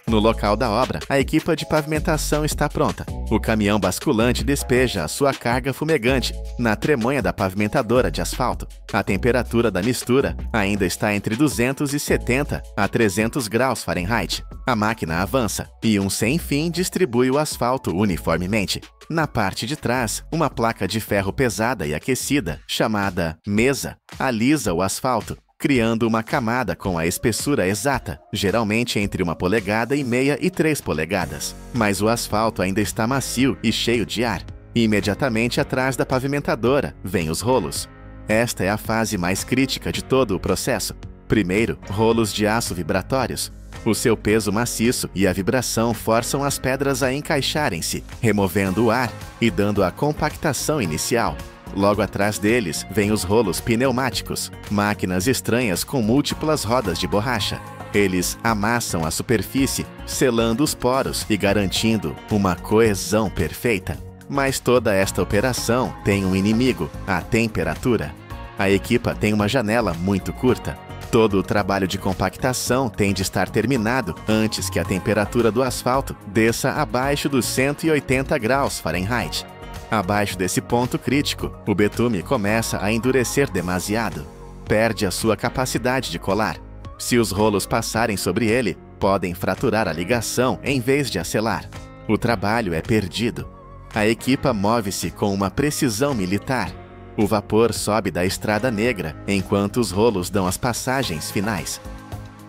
No local da obra, a equipa de pavimentação está pronta. O caminhão basculante despeja a sua carga fumegante na tremonha da pavimentadora de asfalto. A temperatura da mistura ainda está entre 270 a 300 graus Fahrenheit. A máquina avança e um sem fim distribui o asfalto uniformemente. Na parte de trás, uma placa de ferro pesada e aquecida, chamada mesa, alisa o asfalto, criando uma camada com a espessura exata, geralmente entre 1,5 polegadas e 3 polegadas. Mas o asfalto ainda está macio e cheio de ar. Imediatamente atrás da pavimentadora, vêm os rolos. Esta é a fase mais crítica de todo o processo. Primeiro, rolos de aço vibratórios. O seu peso maciço e a vibração forçam as pedras a encaixarem-se, removendo o ar e dando a compactação inicial. Logo atrás deles, vêm os rolos pneumáticos, máquinas estranhas com múltiplas rodas de borracha. Eles amassam a superfície, selando os poros e garantindo uma coesão perfeita. Mas toda esta operação tem um inimigo, a temperatura. A equipa tem uma janela muito curta. Todo o trabalho de compactação tem de estar terminado antes que a temperatura do asfalto desça abaixo dos 180 graus Fahrenheit. Abaixo desse ponto crítico, o betume começa a endurecer demasiado. Perde a sua capacidade de colar. Se os rolos passarem sobre ele, podem fraturar a ligação em vez de selar. O trabalho é perdido. A equipa move-se com uma precisão militar. O vapor sobe da estrada negra, enquanto os rolos dão as passagens finais.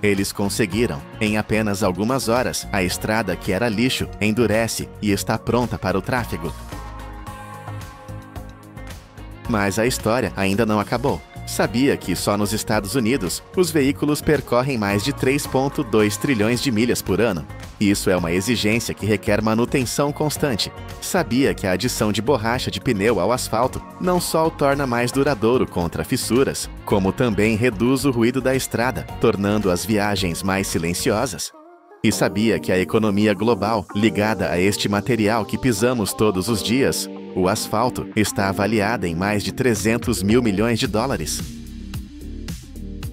Eles conseguiram. Em apenas algumas horas, a estrada que era lixo endurece e está pronta para o tráfego. Mas a história ainda não acabou. Sabia que só nos Estados Unidos os veículos percorrem mais de 3,2 trilhões de milhas por ano. Isso é uma exigência que requer manutenção constante. Sabia que a adição de borracha de pneu ao asfalto não só o torna mais duradouro contra fissuras, como também reduz o ruído da estrada, tornando as viagens mais silenciosas? E sabia que a economia global ligada a este material que pisamos todos os dias o asfalto, está avaliada em mais de 300 mil milhões de dólares.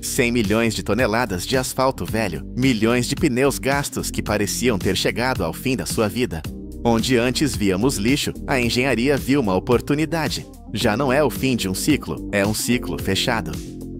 100 milhões de toneladas de asfalto velho, milhões de pneus gastos que pareciam ter chegado ao fim da sua vida. Onde antes víamos lixo, a engenharia viu uma oportunidade. Já não é o fim de um ciclo, é um ciclo fechado.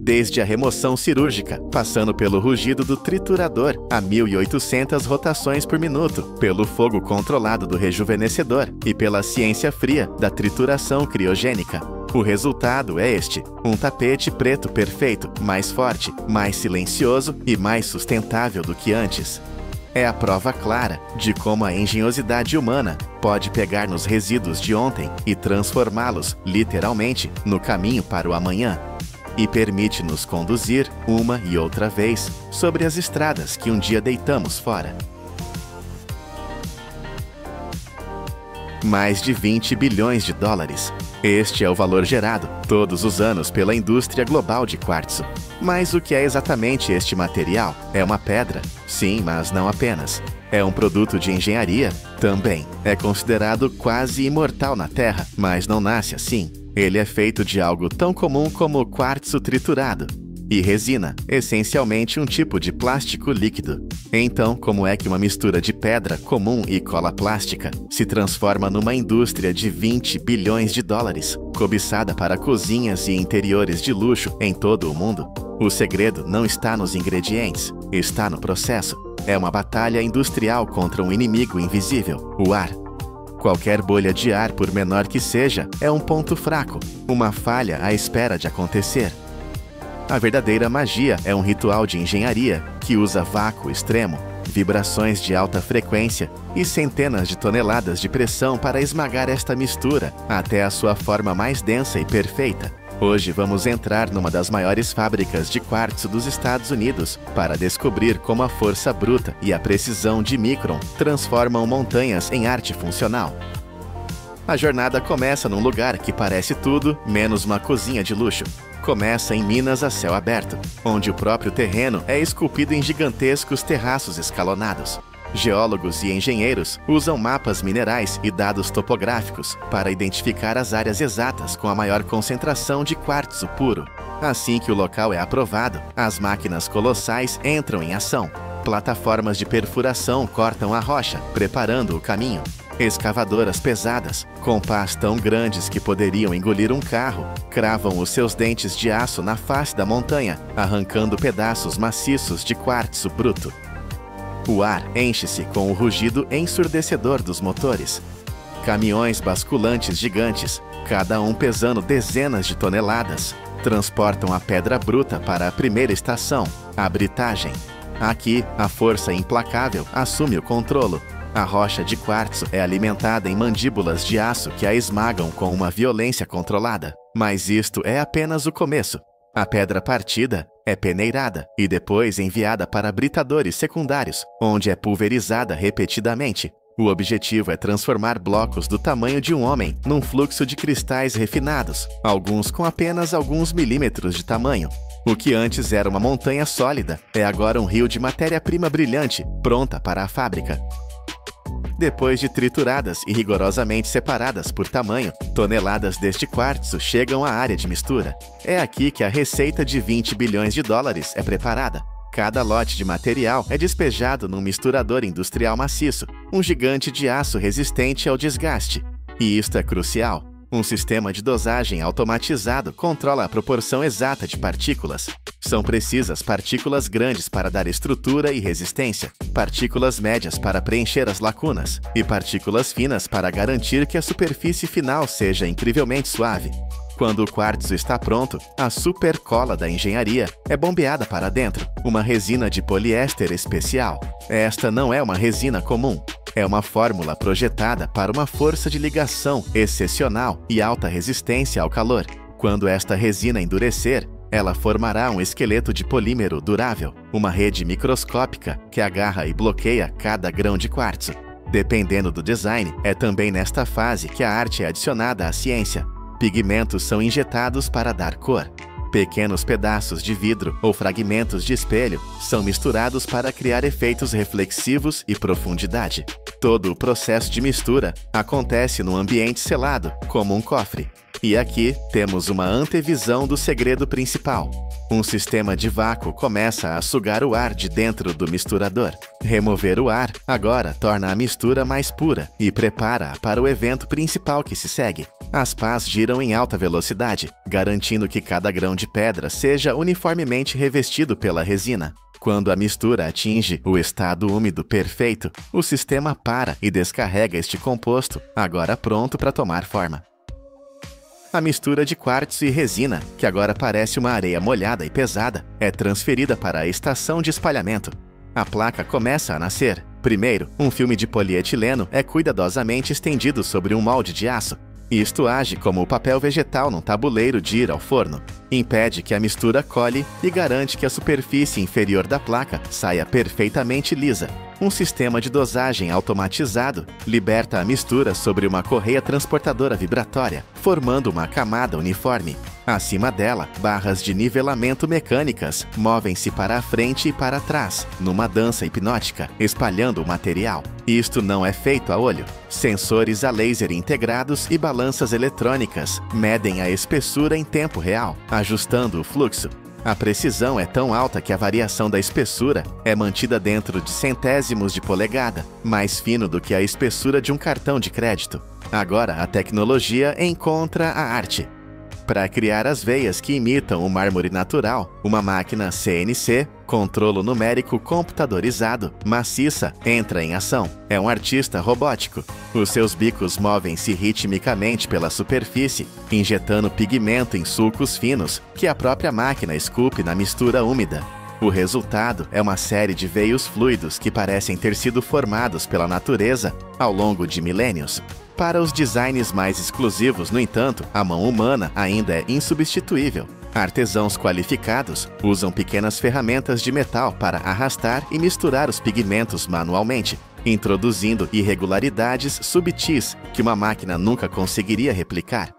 Desde a remoção cirúrgica, passando pelo rugido do triturador a 1.800 rotações por minuto, pelo fogo controlado do rejuvenescedor e pela ciência fria da trituração criogênica. O resultado é este, um tapete preto perfeito, mais forte, mais silencioso e mais sustentável do que antes. É a prova clara de como a engenhosidade humana pode pegar nos resíduos de ontem e transformá-los, literalmente, no caminho para o amanhã. E permite-nos conduzir, uma e outra vez, sobre as estradas que um dia deitamos fora. Mais de 20 bilhões de dólares. Este é o valor gerado, todos os anos, pela indústria global de quartzo. Mas o que é exatamente este material? É uma pedra? Sim, mas não apenas. É um produto de engenharia? Também. É considerado quase imortal na Terra, mas não nasce assim. Ele é feito de algo tão comum como quartzo triturado e resina, essencialmente um tipo de plástico líquido. Então, como é que uma mistura de pedra comum e cola plástica se transforma numa indústria de 20 bilhões de dólares, cobiçada para cozinhas e interiores de luxo em todo o mundo? O segredo não está nos ingredientes, está no processo. É uma batalha industrial contra um inimigo invisível, o ar. Qualquer bolha de ar, por menor que seja, é um ponto fraco, uma falha à espera de acontecer. A verdadeira magia é um ritual de engenharia que usa vácuo extremo, vibrações de alta frequência e centenas de toneladas de pressão para esmagar esta mistura até a sua forma mais densa e perfeita. Hoje vamos entrar numa das maiores fábricas de quartzo dos Estados Unidos para descobrir como a força bruta e a precisão de Micron transformam montanhas em arte funcional. A jornada começa num lugar que parece tudo menos uma cozinha de luxo. Começa em Minas a céu aberto, onde o próprio terreno é esculpido em gigantescos terraços escalonados. Geólogos e engenheiros usam mapas minerais e dados topográficos para identificar as áreas exatas com a maior concentração de quartzo puro. Assim que o local é aprovado, as máquinas colossais entram em ação. Plataformas de perfuração cortam a rocha, preparando o caminho. Escavadoras pesadas, com pás tão grandes que poderiam engolir um carro, cravam os seus dentes de aço na face da montanha, arrancando pedaços maciços de quartzo bruto. O ar enche-se com o rugido ensurdecedor dos motores. Caminhões basculantes gigantes, cada um pesando dezenas de toneladas, transportam a pedra bruta para a primeira estação, a britagem. Aqui, a força implacável assume o controlo. A rocha de quartzo é alimentada em mandíbulas de aço que a esmagam com uma violência controlada. Mas isto é apenas o começo. A pedra partida é peneirada e depois enviada para britadores secundários, onde é pulverizada repetidamente. O objetivo é transformar blocos do tamanho de um homem num fluxo de cristais refinados, alguns com apenas alguns milímetros de tamanho. O que antes era uma montanha sólida é agora um rio de matéria-prima brilhante, pronta para a fábrica. Depois de trituradas e rigorosamente separadas por tamanho, toneladas deste quartzo chegam à área de mistura. É aqui que a receita de 20 bilhões de dólares é preparada. Cada lote de material é despejado num misturador industrial maciço, um gigante de aço resistente ao desgaste. E isto é crucial. Um sistema de dosagem automatizado controla a proporção exata de partículas. São precisas partículas grandes para dar estrutura e resistência, partículas médias para preencher as lacunas e partículas finas para garantir que a superfície final seja incrivelmente suave. Quando o quartzo está pronto, a supercola da engenharia é bombeada para dentro, uma resina de poliéster especial. Esta não é uma resina comum. É uma fórmula projetada para uma força de ligação excepcional e alta resistência ao calor. Quando esta resina endurecer, ela formará um esqueleto de polímero durável, uma rede microscópica que agarra e bloqueia cada grão de quartzo. Dependendo do design, é também nesta fase que a arte é adicionada à ciência. Pigmentos são injetados para dar cor. Pequenos pedaços de vidro ou fragmentos de espelho são misturados para criar efeitos reflexivos e profundidade. Todo o processo de mistura acontece num ambiente selado, como um cofre. E aqui temos uma antevisão do segredo principal. Um sistema de vácuo começa a sugar o ar de dentro do misturador. Remover o ar agora torna a mistura mais pura e prepara-a para o evento principal que se segue. As pás giram em alta velocidade, garantindo que cada grão de pedra seja uniformemente revestido pela resina. Quando a mistura atinge o estado úmido perfeito, o sistema para e descarrega este composto, agora pronto para tomar forma. A mistura de quartzo e resina, que agora parece uma areia molhada e pesada, é transferida para a estação de espalhamento. A placa começa a nascer. Primeiro, um filme de polietileno é cuidadosamente estendido sobre um molde de aço. Isto age como o papel vegetal num tabuleiro de ir ao forno. Impede que a mistura colhe e garante que a superfície inferior da placa saia perfeitamente lisa. Um sistema de dosagem automatizado liberta a mistura sobre uma correia transportadora vibratória, formando uma camada uniforme. Acima dela, barras de nivelamento mecânicas movem-se para a frente e para trás, numa dança hipnótica, espalhando o material. Isto não é feito a olho. Sensores a laser integrados e balanças eletrônicas medem a espessura em tempo real, ajustando o fluxo. A precisão é tão alta que a variação da espessura é mantida dentro de centésimos de polegada, mais fino do que a espessura de um cartão de crédito. Agora a tecnologia encontra a arte. Para criar as veias que imitam o mármore natural, uma máquina CNC, controlo numérico computadorizado, maciça, entra em ação. É um artista robótico. Os seus bicos movem-se ritmicamente pela superfície, injetando pigmento em sulcos finos que a própria máquina esculpe na mistura úmida. O resultado é uma série de veios fluidos que parecem ter sido formados pela natureza ao longo de milênios. Para os designs mais exclusivos, no entanto, a mão humana ainda é insubstituível. Artesãos qualificados usam pequenas ferramentas de metal para arrastar e misturar os pigmentos manualmente, introduzindo irregularidades subtis que uma máquina nunca conseguiria replicar.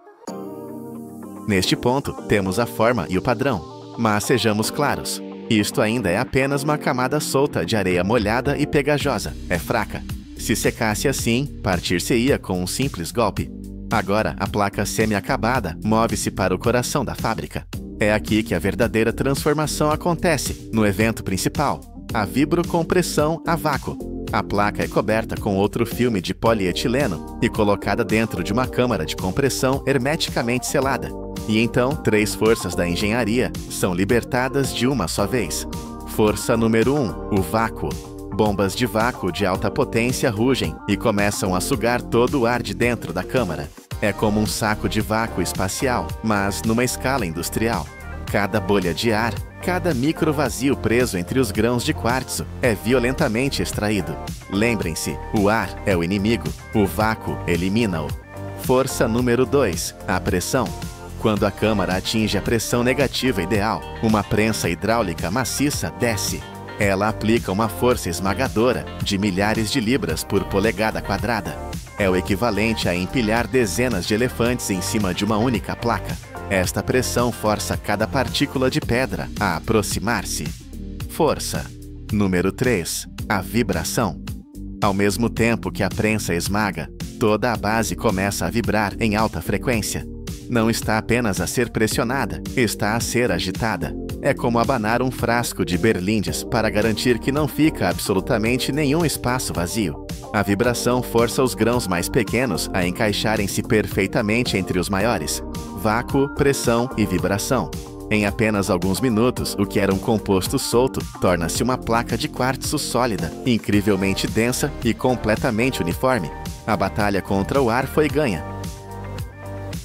Neste ponto, temos a forma e o padrão. Mas sejamos claros, isto ainda é apenas uma camada solta de areia molhada e pegajosa. É fraca. Se secasse assim, partir-se-ia com um simples golpe. Agora, a placa semi-acabada move-se para o coração da fábrica. É aqui que a verdadeira transformação acontece, no evento principal, a vibrocompressão a vácuo. A placa é coberta com outro filme de polietileno e colocada dentro de uma câmara de compressão hermeticamente selada. E então, 3 forças da engenharia são libertadas de uma só vez. Força número 1, o vácuo. Bombas de vácuo de alta potência rugem e começam a sugar todo o ar de dentro da câmara. É como um saco de vácuo espacial, mas numa escala industrial. Cada bolha de ar, cada micro vazio preso entre os grãos de quartzo é violentamente extraído. Lembrem-se, o ar é o inimigo, o vácuo elimina-o. Força número 2, a pressão. Quando a câmara atinge a pressão negativa ideal, uma prensa hidráulica maciça desce. Ela aplica uma força esmagadora de milhares de libras por polegada quadrada. É o equivalente a empilhar dezenas de elefantes em cima de uma única placa. Esta pressão força cada partícula de pedra a aproximar-se. Força. Número 3. A vibração. Ao mesmo tempo que a prensa esmaga, toda a base começa a vibrar em alta frequência. Não está apenas a ser pressionada, está a ser agitada. É como abanar um frasco de berlindes para garantir que não fica absolutamente nenhum espaço vazio. A vibração força os grãos mais pequenos a encaixarem-se perfeitamente entre os maiores. Vácuo, pressão e vibração. Em apenas alguns minutos, o que era um composto solto torna-se uma placa de quartzo sólida, incrivelmente densa e completamente uniforme. A batalha contra o ar foi ganha.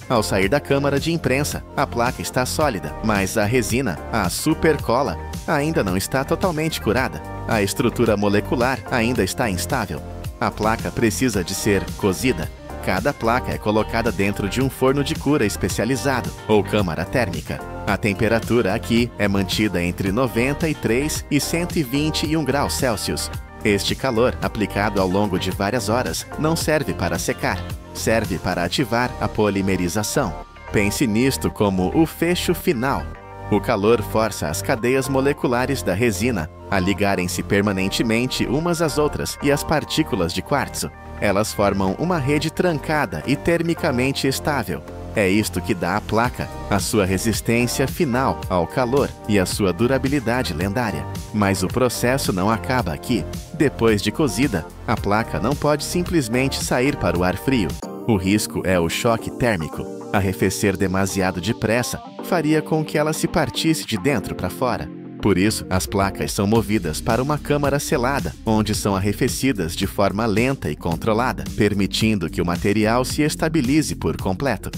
Ao sair da câmara de imprensa, a placa está sólida, mas a resina, a supercola, ainda não está totalmente curada. A estrutura molecular ainda está instável. A placa precisa de ser cozida. Cada placa é colocada dentro de um forno de cura especializado, ou câmara térmica. A temperatura aqui é mantida entre 93 e 121 graus Celsius. Este calor, aplicado ao longo de várias horas, não serve para secar. Serve para ativar a polimerização. Pense nisto como o fecho final. O calor força as cadeias moleculares da resina a ligarem-se permanentemente umas às outras e as partículas de quartzo. Elas formam uma rede trancada e termicamente estável. É isto que dá à placa a sua resistência final ao calor e a sua durabilidade lendária. Mas o processo não acaba aqui. Depois de cozida, a placa não pode simplesmente sair para o ar frio. O risco é o choque térmico. Arrefecer demasiado depressa faria com que ela se partisse de dentro para fora. Por isso, as placas são movidas para uma câmara selada, onde são arrefecidas de forma lenta e controlada, permitindo que o material se estabilize por completo.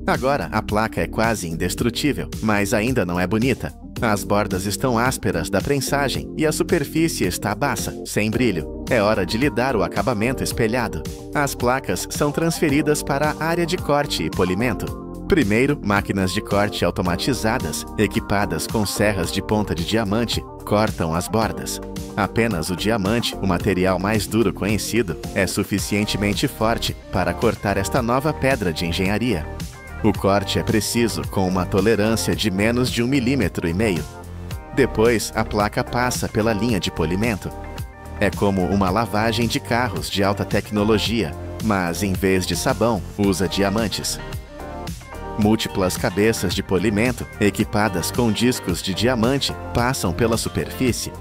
Agora, a placa é quase indestrutível, mas ainda não é bonita. As bordas estão ásperas da prensagem e a superfície está baixa, sem brilho. É hora de lhe dar o acabamento espelhado. As placas são transferidas para a área de corte e polimento. Primeiro, máquinas de corte automatizadas, equipadas com serras de ponta de diamante, cortam as bordas. Apenas o diamante, o material mais duro conhecido, é suficientemente forte para cortar esta nova pedra de engenharia. O corte é preciso, com uma tolerância de menos de 1,5 milímetros. Depois, a placa passa pela linha de polimento. É como uma lavagem de carros de alta tecnologia, mas em vez de sabão, usa diamantes. Múltiplas cabeças de polimento, equipadas com discos de diamante, passam pela superfície.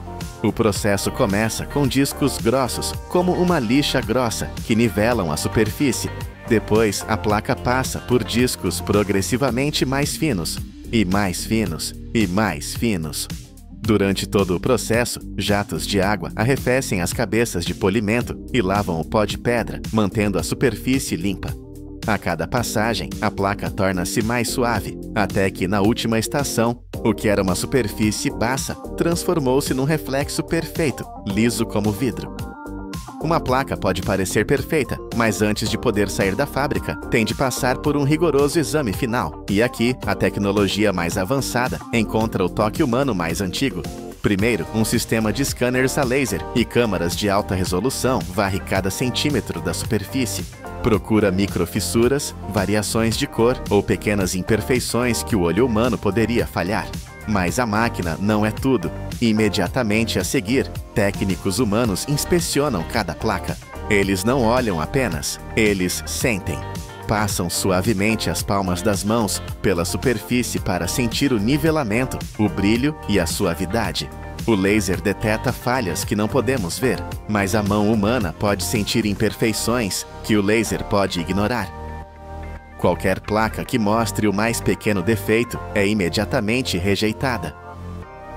O processo começa com discos grossos, como uma lixa grossa, que nivelam a superfície. Depois, a placa passa por discos progressivamente mais finos, e mais finos, e mais finos. Durante todo o processo, jatos de água arrefecem as cabeças de polimento e lavam o pó de pedra, mantendo a superfície limpa. A cada passagem, a placa torna-se mais suave, até que na última estação, o que era uma superfície baixa transformou-se num reflexo perfeito, liso como vidro. Uma placa pode parecer perfeita, mas antes de poder sair da fábrica, tem de passar por um rigoroso exame final. E aqui, a tecnologia mais avançada encontra o toque humano mais antigo. Primeiro, um sistema de scanners a laser e câmaras de alta resolução varre cada centímetro da superfície. Procura microfissuras, variações de cor ou pequenas imperfeições que o olho humano poderia falhar. Mas a máquina não é tudo. Imediatamente a seguir, técnicos humanos inspecionam cada placa. Eles não olham apenas, eles sentem. Passam suavemente as palmas das mãos pela superfície para sentir o nivelamento, o brilho e a suavidade. O laser detecta falhas que não podemos ver, mas a mão humana pode sentir imperfeições que o laser pode ignorar. Qualquer placa que mostre o mais pequeno defeito é imediatamente rejeitada.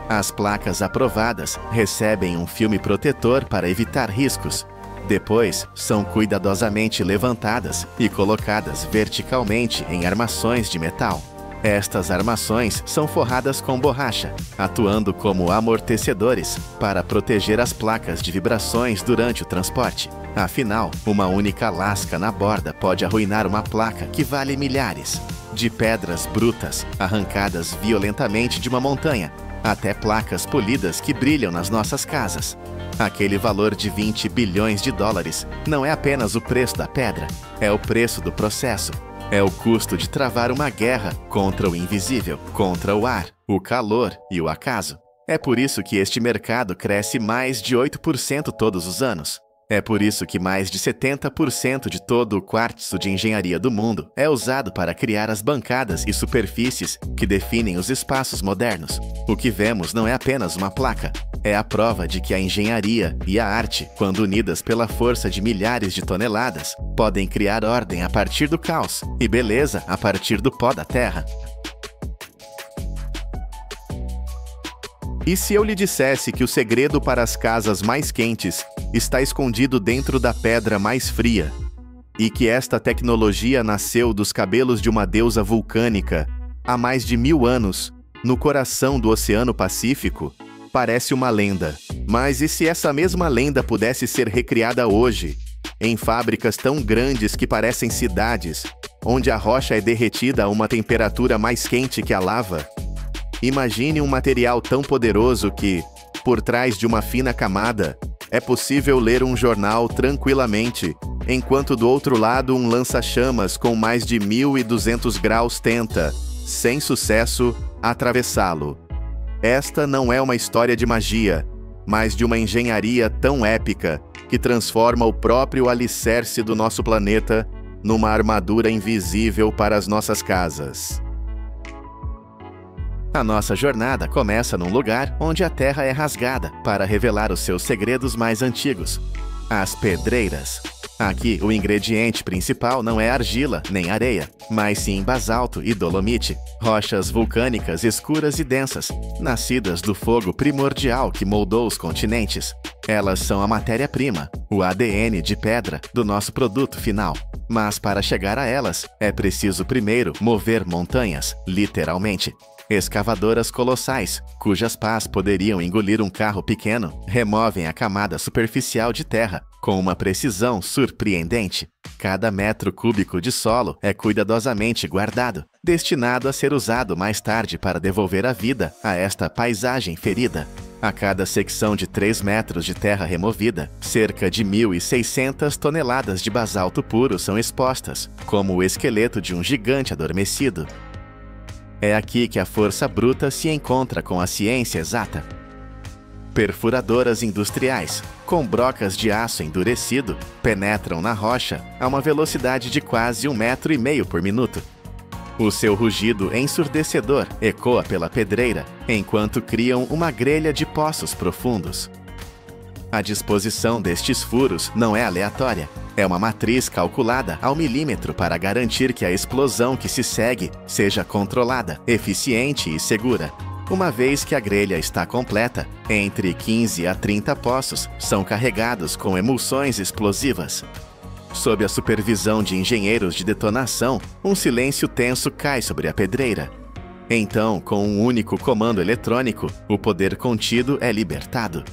As placas aprovadas recebem um filme protetor para evitar riscos. Depois, são cuidadosamente levantadas e colocadas verticalmente em armações de metal. Estas armações são forradas com borracha, atuando como amortecedores para proteger as placas de vibrações durante o transporte. Afinal, uma única lasca na borda pode arruinar uma placa que vale milhares. De pedras brutas, arrancadas violentamente de uma montanha, até placas polidas que brilham nas nossas casas. Aquele valor de 20 bilhões de dólares não é apenas o preço da pedra, é o preço do processo. É o custo de travar uma guerra contra o invisível, contra o ar, o calor e o acaso. É por isso que este mercado cresce mais de 8% todos os anos. É por isso que mais de 70% de todo o quartzo de engenharia do mundo é usado para criar as bancadas e superfícies que definem os espaços modernos. O que vemos não é apenas uma placa, é a prova de que a engenharia e a arte, quando unidas pela força de milhares de toneladas, podem criar ordem a partir do caos e beleza a partir do pó da terra. E se eu lhe dissesse que o segredo para as casas mais quentes está escondido dentro da pedra mais fria, e que esta tecnologia nasceu dos cabelos de uma deusa vulcânica há mais de 1000 anos, no coração do Oceano Pacífico? Parece uma lenda. Mas e se essa mesma lenda pudesse ser recriada hoje, em fábricas tão grandes que parecem cidades, onde a rocha é derretida a uma temperatura mais quente que a lava? Imagine um material tão poderoso que, por trás de uma fina camada, é possível ler um jornal tranquilamente, enquanto do outro lado um lança-chamas com mais de 1200 graus tenta, sem sucesso, atravessá-lo. Esta não é uma história de magia, mas de uma engenharia tão épica que transforma o próprio alicerce do nosso planeta numa armadura invisível para as nossas casas. A nossa jornada começa num lugar onde a terra é rasgada para revelar os seus segredos mais antigos: as pedreiras. Aqui, o ingrediente principal não é argila nem areia, mas sim basalto e dolomite, rochas vulcânicas escuras e densas, nascidas do fogo primordial que moldou os continentes. Elas são a matéria-prima, o ADN de pedra do nosso produto final. Mas para chegar a elas, é preciso primeiro mover montanhas, literalmente. Escavadoras colossais, cujas pás poderiam engolir um carro pequeno, removem a camada superficial de terra com uma precisão surpreendente. Cada metro cúbico de solo é cuidadosamente guardado, destinado a ser usado mais tarde para devolver a vida a esta paisagem ferida. A cada secção de 3 metros de terra removida, cerca de 1.600 toneladas de basalto puro são expostas, como o esqueleto de um gigante adormecido. É aqui que a força bruta se encontra com a ciência exata. Perfuradoras industriais, com brocas de aço endurecido, penetram na rocha a uma velocidade de quase 1,5 metro por minuto. O seu rugido ensurdecedor ecoa pela pedreira, enquanto criam uma grelha de poços profundos. A disposição destes furos não é aleatória. É uma matriz calculada ao milímetro para garantir que a explosão que se segue seja controlada, eficiente e segura. Uma vez que a grelha está completa, entre 15 a 30 poços são carregados com emulsões explosivas. Sob a supervisão de engenheiros de detonação, um silêncio tenso cai sobre a pedreira. Então, com um único comando eletrônico, o poder contido é libertado.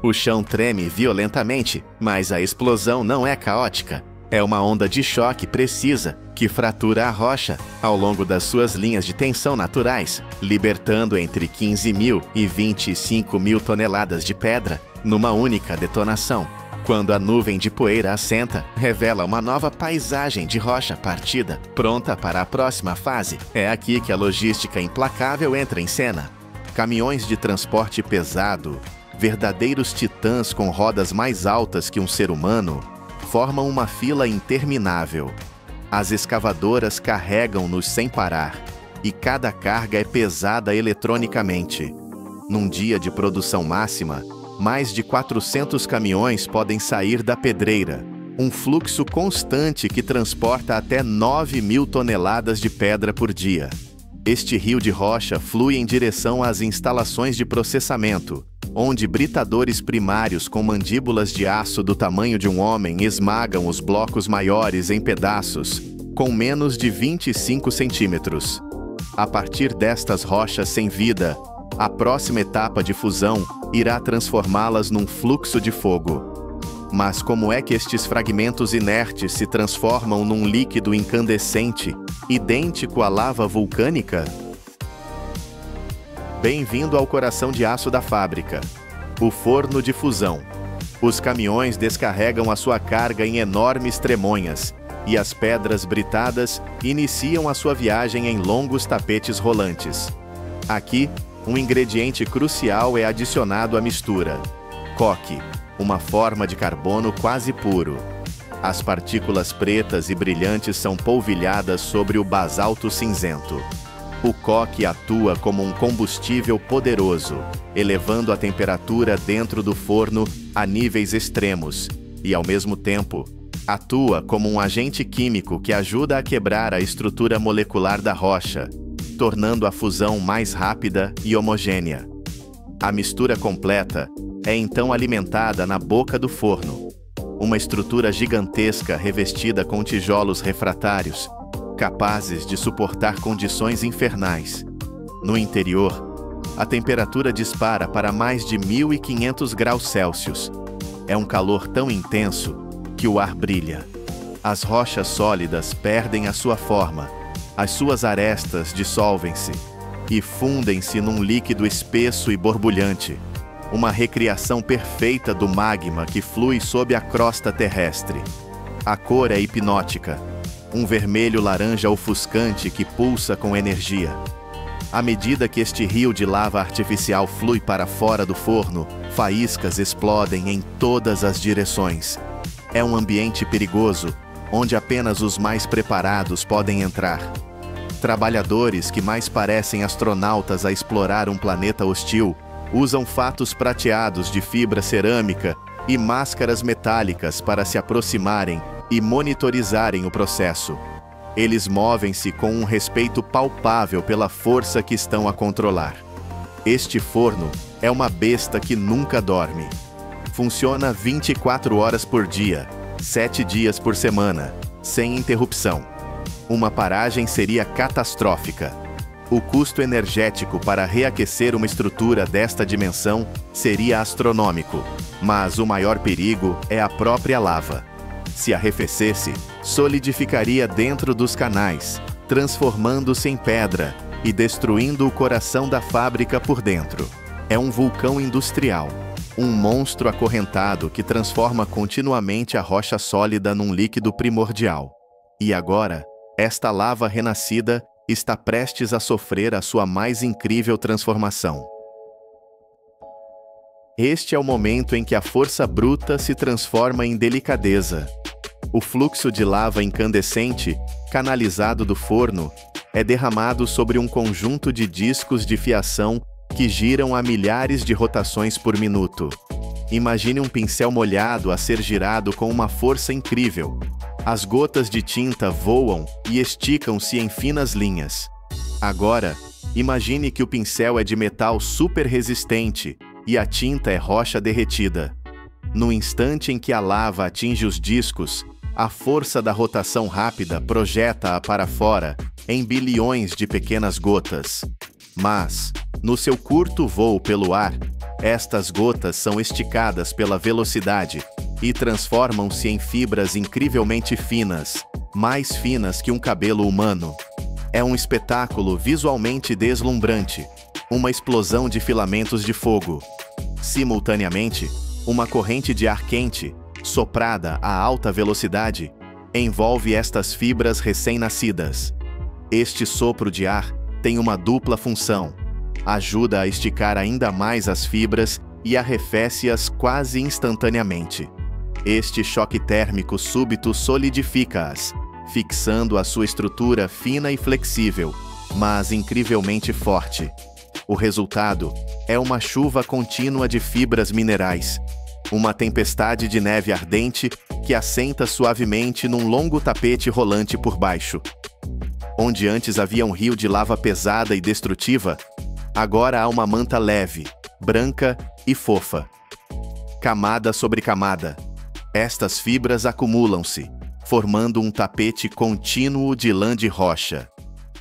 O chão treme violentamente, mas a explosão não é caótica. É uma onda de choque precisa que fratura a rocha ao longo das suas linhas de tensão naturais, libertando entre 15.000 e 25.000 toneladas de pedra numa única detonação. Quando a nuvem de poeira assenta, revela uma nova paisagem de rocha partida, pronta para a próxima fase. É aqui que a logística implacável entra em cena. Caminhões de transporte pesado, verdadeiros titãs com rodas mais altas que um ser humano, formam uma fila interminável. As escavadoras carregam-nos sem parar, e cada carga é pesada eletronicamente. Num dia de produção máxima, mais de 400 caminhões podem sair da pedreira, um fluxo constante que transporta até 9.000 toneladas de pedra por dia. Este rio de rocha flui em direção às instalações de processamento, onde britadores primários com mandíbulas de aço do tamanho de um homem esmagam os blocos maiores em pedaços, com menos de 25 centímetros. A partir destas rochas sem vida, a próxima etapa de fusão irá transformá-las num fluxo de fogo. Mas como é que estes fragmentos inertes se transformam num líquido incandescente, idêntico à lava vulcânica? Bem-vindo ao coração de aço da fábrica, o forno de fusão. Os caminhões descarregam a sua carga em enormes tremonhas, e as pedras britadas iniciam a sua viagem em longos tapetes rolantes. Aqui, um ingrediente crucial é adicionado à mistura: coque, uma forma de carbono quase puro. As partículas pretas e brilhantes são polvilhadas sobre o basalto cinzento. O coque atua como um combustível poderoso, elevando a temperatura dentro do forno a níveis extremos e, ao mesmo tempo, atua como um agente químico que ajuda a quebrar a estrutura molecular da rocha, tornando a fusão mais rápida e homogênea. A mistura completa é então alimentada na boca do forno, uma estrutura gigantesca revestida com tijolos refratários, capazes de suportar condições infernais. No interior, a temperatura dispara para mais de 1.500 graus Celsius. É um calor tão intenso que o ar brilha. As rochas sólidas perdem a sua forma, as suas arestas dissolvem-se e fundem-se num líquido espesso e borbulhante, uma recriação perfeita do magma que flui sob a crosta terrestre. A cor é hipnótica, um vermelho laranja ofuscante que pulsa com energia. À medida que este rio de lava artificial flui para fora do forno, faíscas explodem em todas as direções. É um ambiente perigoso, onde apenas os mais preparados podem entrar. Trabalhadores que mais parecem astronautas a explorar um planeta hostil usam fatos prateados de fibra cerâmica e máscaras metálicas para se aproximarem e monitorizarem o processo. Eles movem-se com um respeito palpável pela força que estão a controlar. Este forno é uma besta que nunca dorme. Funciona 24 horas por dia, 7 dias por semana, sem interrupção. Uma paragem seria catastrófica. O custo energético para reaquecer uma estrutura desta dimensão seria astronômico, mas o maior perigo é a própria lava. Se arrefecesse, solidificaria dentro dos canais, transformando-se em pedra e destruindo o coração da fábrica por dentro. É um vulcão industrial, um monstro acorrentado que transforma continuamente a rocha sólida num líquido primordial. E agora, esta lava renascida está prestes a sofrer a sua mais incrível transformação. Este é o momento em que a força bruta se transforma em delicadeza. O fluxo de lava incandescente, canalizado do forno, é derramado sobre um conjunto de discos de fiação que giram a milhares de rotações por minuto. Imagine um pincel molhado a ser girado com uma força incrível. As gotas de tinta voam e esticam-se em finas linhas. Agora, imagine que o pincel é de metal super resistente e a tinta é rocha derretida. No instante em que a lava atinge os discos, a força da rotação rápida projeta-a para fora em bilhões de pequenas gotas. Mas, no seu curto voo pelo ar, estas gotas são esticadas pela velocidade e transformam-se em fibras incrivelmente finas, mais finas que um cabelo humano. É um espetáculo visualmente deslumbrante, uma explosão de filamentos de fogo. Simultaneamente, uma corrente de ar quente, soprada a alta velocidade, envolve estas fibras recém-nascidas. Este sopro de ar tem uma dupla função. Ajuda a esticar ainda mais as fibras e arrefece-as quase instantaneamente. Este choque térmico súbito solidifica-as, fixando a sua estrutura fina e flexível, mas incrivelmente forte. O resultado é uma chuva contínua de fibras minerais, uma tempestade de neve ardente que assenta suavemente num longo tapete rolante por baixo. Onde antes havia um rio de lava pesada e destrutiva, agora há uma manta leve, branca e fofa. Camada sobre camada, estas fibras acumulam-se, formando um tapete contínuo de lã de rocha.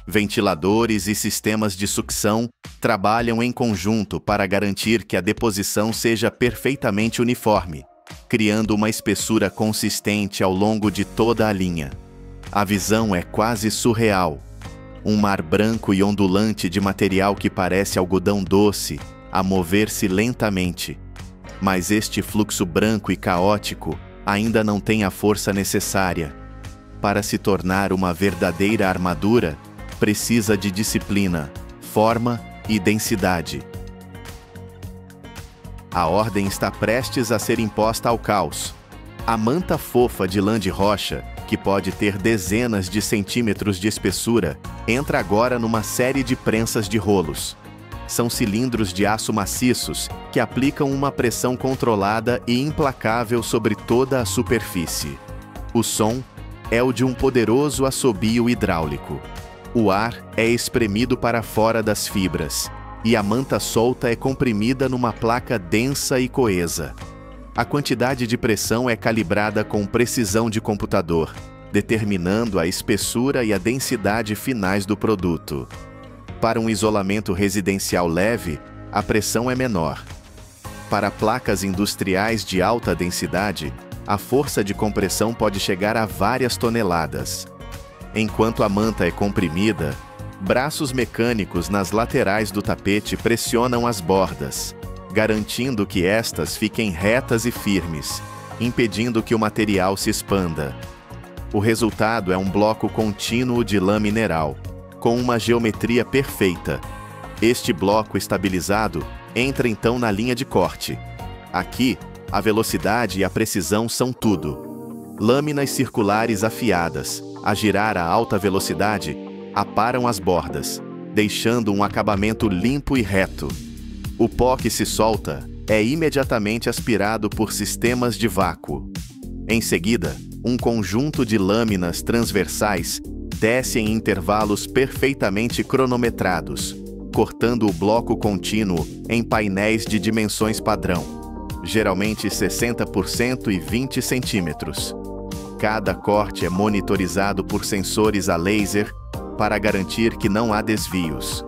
Ventiladores e sistemas de sucção trabalham em conjunto para garantir que a deposição seja perfeitamente uniforme, criando uma espessura consistente ao longo de toda a linha. A visão é quase surreal. Um mar branco e ondulante de material que parece algodão doce, a mover-se lentamente. Mas este fluxo branco e caótico ainda não tem a força necessária. Para se tornar uma verdadeira armadura, precisa de disciplina, forma e densidade. A ordem está prestes a ser imposta ao caos. A manta fofa de lã de rocha, que pode ter dezenas de centímetros de espessura, entra agora numa série de prensas de rolos. São cilindros de aço maciços que aplicam uma pressão controlada e implacável sobre toda a superfície. O som é o de um poderoso assobio hidráulico. O ar é espremido para fora das fibras, e a manta solta é comprimida numa placa densa e coesa. A quantidade de pressão é calibrada com precisão de computador, determinando a espessura e a densidade finais do produto. Para um isolamento residencial leve, a pressão é menor. Para placas industriais de alta densidade, a força de compressão pode chegar a várias toneladas. Enquanto a manta é comprimida, braços mecânicos nas laterais do tapete pressionam as bordas, garantindo que estas fiquem retas e firmes, impedindo que o material se expanda. O resultado é um bloco contínuo de lã mineral, com uma geometria perfeita, Este bloco estabilizado entra então na linha de corte. Aqui, a velocidade e a precisão são tudo. Lâminas circulares afiadas, a girar a alta velocidade, aparam as bordas, deixando um acabamento limpo e reto. O pó que se solta é imediatamente aspirado por sistemas de vácuo. Em seguida, um conjunto de lâminas transversais desce em intervalos perfeitamente cronometrados, cortando o bloco contínuo em painéis de dimensões padrão, geralmente 60 por 120 centímetros. Cada corte é monitorizado por sensores a laser para garantir que não há desvios.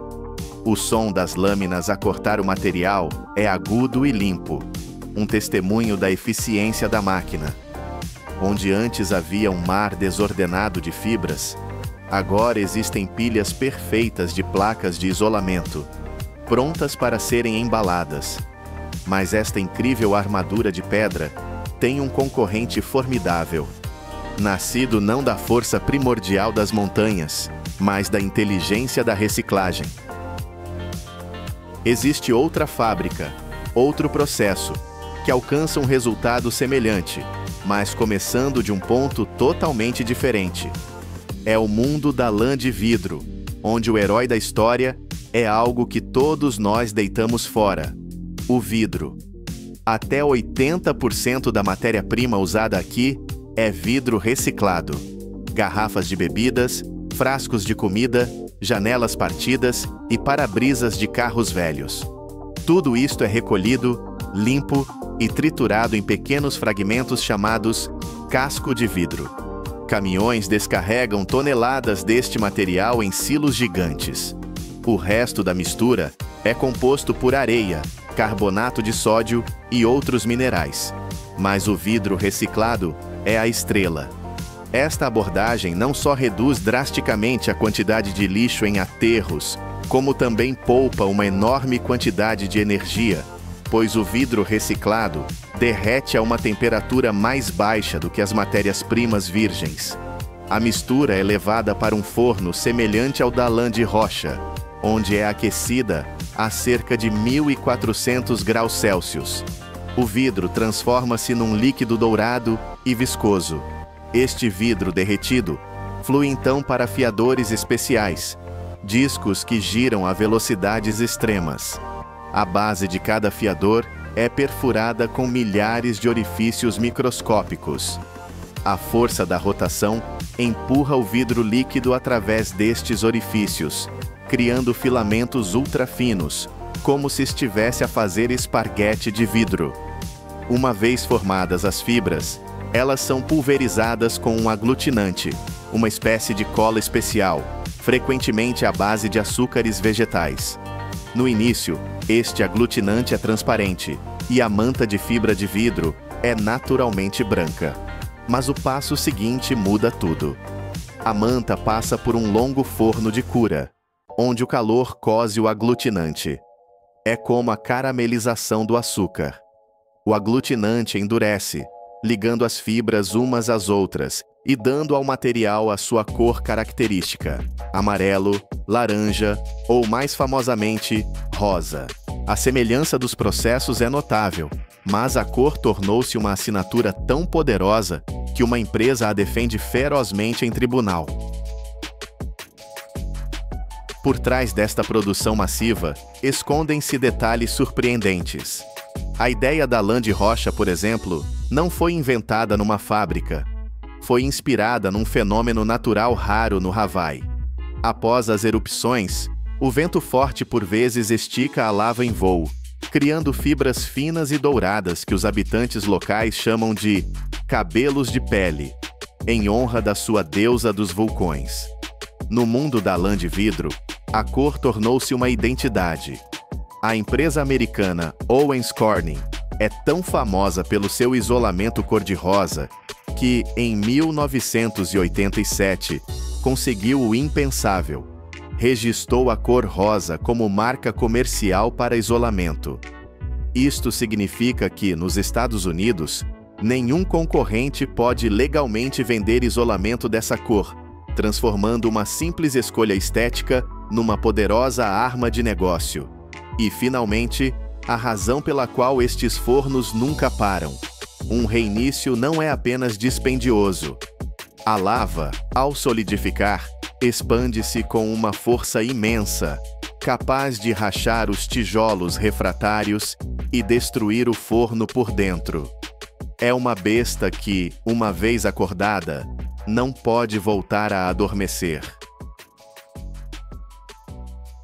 O som das lâminas a cortar o material é agudo e limpo, um testemunho da eficiência da máquina. Onde antes havia um mar desordenado de fibras, agora existem pilhas perfeitas de placas de isolamento, prontas para serem embaladas. Mas esta incrível armadura de pedra tem um concorrente formidável. Nascido não da força primordial das montanhas, mas da inteligência da reciclagem. Existe outra fábrica, outro processo, que alcança um resultado semelhante, mas começando de um ponto totalmente diferente. É o mundo da lã de vidro, onde o herói da história é algo que todos nós deitamos fora: o vidro. Até 80% da matéria-prima usada aqui é vidro reciclado. Garrafas de bebidas, frascos de comida, janelas partidas e para-brisas de carros velhos. Tudo isto é recolhido, limpo e triturado em pequenos fragmentos chamados casco de vidro. Caminhões descarregam toneladas deste material em silos gigantes. O resto da mistura é composto por areia, carbonato de sódio e outros minerais. Mas o vidro reciclado é a estrela. Esta abordagem não só reduz drasticamente a quantidade de lixo em aterros, como também poupa uma enorme quantidade de energia, pois o vidro reciclado derrete a uma temperatura mais baixa do que as matérias-primas virgens. A mistura é levada para um forno semelhante ao da lã de rocha, onde é aquecida a cerca de 1400 graus Celsius. O vidro transforma-se num líquido dourado e viscoso. Este vidro derretido flui então para afiadores especiais, discos que giram a velocidades extremas. A base de cada afiador é perfurada com milhares de orifícios microscópicos. A força da rotação empurra o vidro líquido através destes orifícios, criando filamentos ultrafinos, como se estivesse a fazer esparguete de vidro. Uma vez formadas as fibras, elas são pulverizadas com um aglutinante, uma espécie de cola especial, frequentemente à base de açúcares vegetais. No início, este aglutinante é transparente e a manta de fibra de vidro é naturalmente branca. Mas o passo seguinte muda tudo. A manta passa por um longo forno de cura, onde o calor coze o aglutinante. É como a caramelização do açúcar. O aglutinante endurece, ligando as fibras umas às outras e dando ao material a sua cor característica: amarelo, laranja ou, mais famosamente, rosa. A semelhança dos processos é notável, mas a cor tornou-se uma assinatura tão poderosa que uma empresa a defende ferozmente em tribunal. Por trás desta produção massiva, escondem-se detalhes surpreendentes. A ideia da lã de rocha, por exemplo, não foi inventada numa fábrica. Foi inspirada num fenômeno natural raro no Hawaii. Após as erupções, o vento forte por vezes estica a lava em voo, criando fibras finas e douradas que os habitantes locais chamam de cabelos de pele, em honra da sua deusa dos vulcões. No mundo da lã de vidro, a cor tornou-se uma identidade. A empresa americana Owens Corning é tão famosa pelo seu isolamento cor-de-rosa que, em 1987, conseguiu o impensável. Registrou a cor rosa como marca comercial para isolamento. Isto significa que, nos Estados Unidos, nenhum concorrente pode legalmente vender isolamento dessa cor, transformando uma simples escolha estética numa poderosa arma de negócio. E, finalmente, a razão pela qual estes fornos nunca param. Um reinício não é apenas dispendioso. A lava, ao solidificar, expande-se com uma força imensa, capaz de rachar os tijolos refratários e destruir o forno por dentro. É uma besta que, uma vez acordada, não pode voltar a adormecer.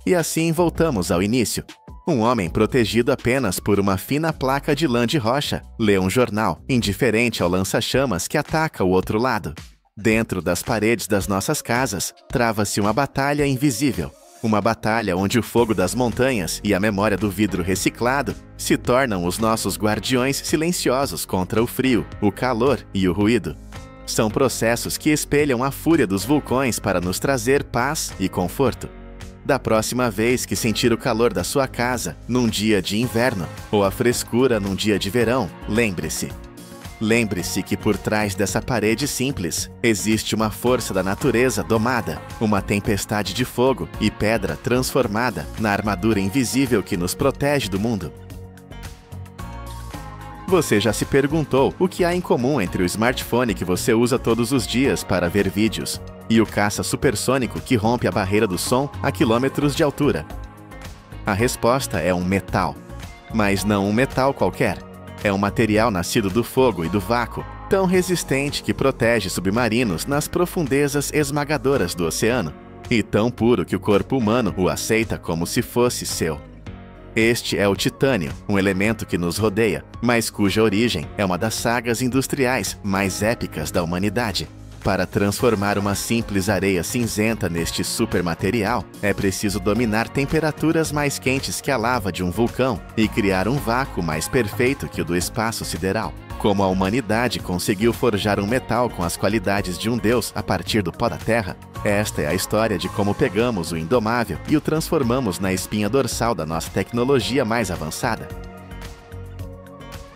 E assim voltamos ao início. Um homem protegido apenas por uma fina placa de lã de rocha lê um jornal, indiferente ao lança-chamas que ataca o outro lado. Dentro das paredes das nossas casas, trava-se uma batalha invisível. Uma batalha onde o fogo das montanhas e a memória do vidro reciclado se tornam os nossos guardiões silenciosos contra o frio, o calor e o ruído. São processos que espelham a fúria dos vulcões para nos trazer paz e conforto. Da próxima vez que sentir o calor da sua casa num dia de inverno ou a frescura num dia de verão, lembre-se. Lembre-se que por trás dessa parede simples existe uma força da natureza domada, uma tempestade de fogo e pedra transformada na armadura invisível que nos protege do mundo. Você já se perguntou o que há em comum entre o smartphone que você usa todos os dias para ver vídeos e o caça supersônico que rompe a barreira do som a quilômetros de altura? A resposta é um metal. Mas não um metal qualquer. É um material nascido do fogo e do vácuo, tão resistente que protege submarinos nas profundezas esmagadoras do oceano, e tão puro que o corpo humano o aceita como se fosse seu. Este é o titânio, um elemento que nos rodeia, mas cuja origem é uma das sagas industriais mais épicas da humanidade. Para transformar uma simples areia cinzenta neste supermaterial, é preciso dominar temperaturas mais quentes que a lava de um vulcão e criar um vácuo mais perfeito que o do espaço sideral. Como a humanidade conseguiu forjar um metal com as qualidades de um deus a partir do pó da terra, esta é a história de como pegamos o indomável e o transformamos na espinha dorsal da nossa tecnologia mais avançada.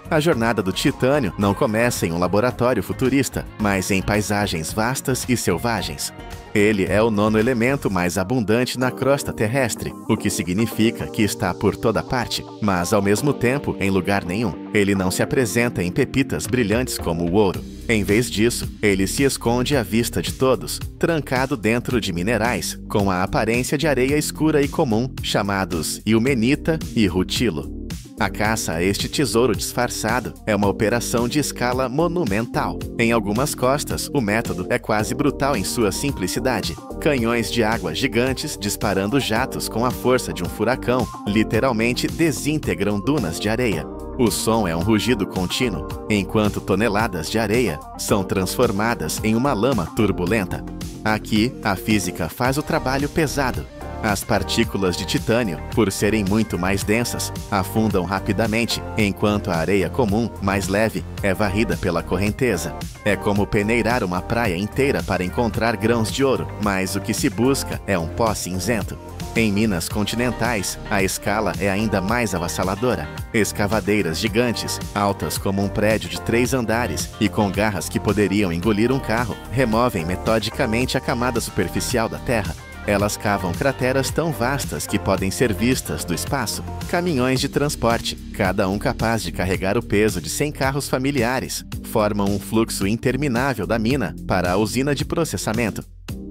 A jornada do titânio não começa em um laboratório futurista, mas em paisagens vastas e selvagens. Ele é o nono elemento mais abundante na crosta terrestre, o que significa que está por toda parte, mas ao mesmo tempo em lugar nenhum. Ele não se apresenta em pepitas brilhantes como o ouro. Em vez disso, ele se esconde à vista de todos, trancado dentro de minerais, com a aparência de areia escura e comum, chamados ilmenita e rutilo. A caça a este tesouro disfarçado é uma operação de escala monumental. Em algumas costas, o método é quase brutal em sua simplicidade. Canhões de água gigantes disparando jatos com a força de um furacão literalmente desintegram dunas de areia. O som é um rugido contínuo, enquanto toneladas de areia são transformadas em uma lama turbulenta. Aqui, a física faz o trabalho pesado. As partículas de titânio, por serem muito mais densas, afundam rapidamente, enquanto a areia comum, mais leve, é varrida pela correnteza. É como peneirar uma praia inteira para encontrar grãos de ouro, mas o que se busca é um pó cinzento. Em minas continentais, a escala é ainda mais avassaladora. Escavadeiras gigantes, altas como um prédio de 3 andares e com garras que poderiam engolir um carro, removem metodicamente a camada superficial da terra. Elas cavam crateras tão vastas que podem ser vistas do espaço. Caminhões de transporte, cada um capaz de carregar o peso de 100 carros familiares, formam um fluxo interminável da mina para a usina de processamento.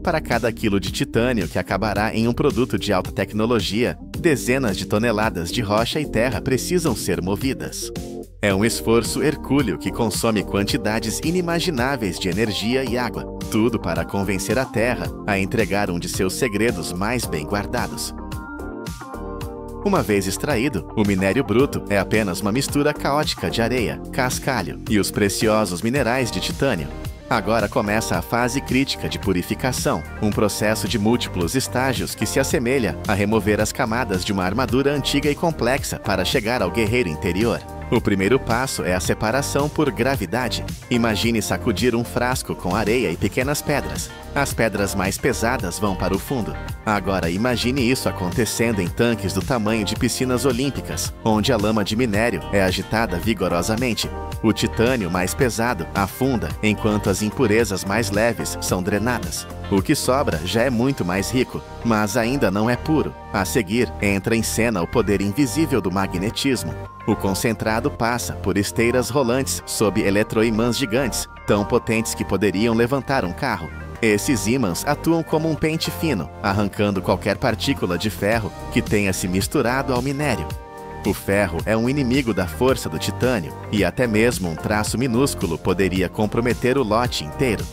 Para cada quilo de titânio que acabará em um produto de alta tecnologia, dezenas de toneladas de rocha e terra precisam ser movidas. É um esforço hercúleo que consome quantidades inimagináveis de energia e água, tudo para convencer a Terra a entregar um de seus segredos mais bem guardados. Uma vez extraído, o minério bruto é apenas uma mistura caótica de areia, cascalho e os preciosos minerais de titânio. Agora começa a fase crítica de purificação, um processo de múltiplos estágios que se assemelha a remover as camadas de uma armadura antiga e complexa para chegar ao guerreiro interior. O primeiro passo é a separação por gravidade. Imagine sacudir um frasco com areia e pequenas pedras. As pedras mais pesadas vão para o fundo. Agora imagine isso acontecendo em tanques do tamanho de piscinas olímpicas, onde a lama de minério é agitada vigorosamente. O titânio mais pesado afunda, enquanto as impurezas mais leves são drenadas. O que sobra já é muito mais rico, mas ainda não é puro. A seguir, entra em cena o poder invisível do magnetismo. O concentrado passa por esteiras rolantes sob eletroimãs gigantes, tão potentes que poderiam levantar um carro. Esses ímãs atuam como um pente fino, arrancando qualquer partícula de ferro que tenha se misturado ao minério. O ferro é um inimigo da força do titânio, e até mesmo um traço minúsculo poderia comprometer o lote inteiro.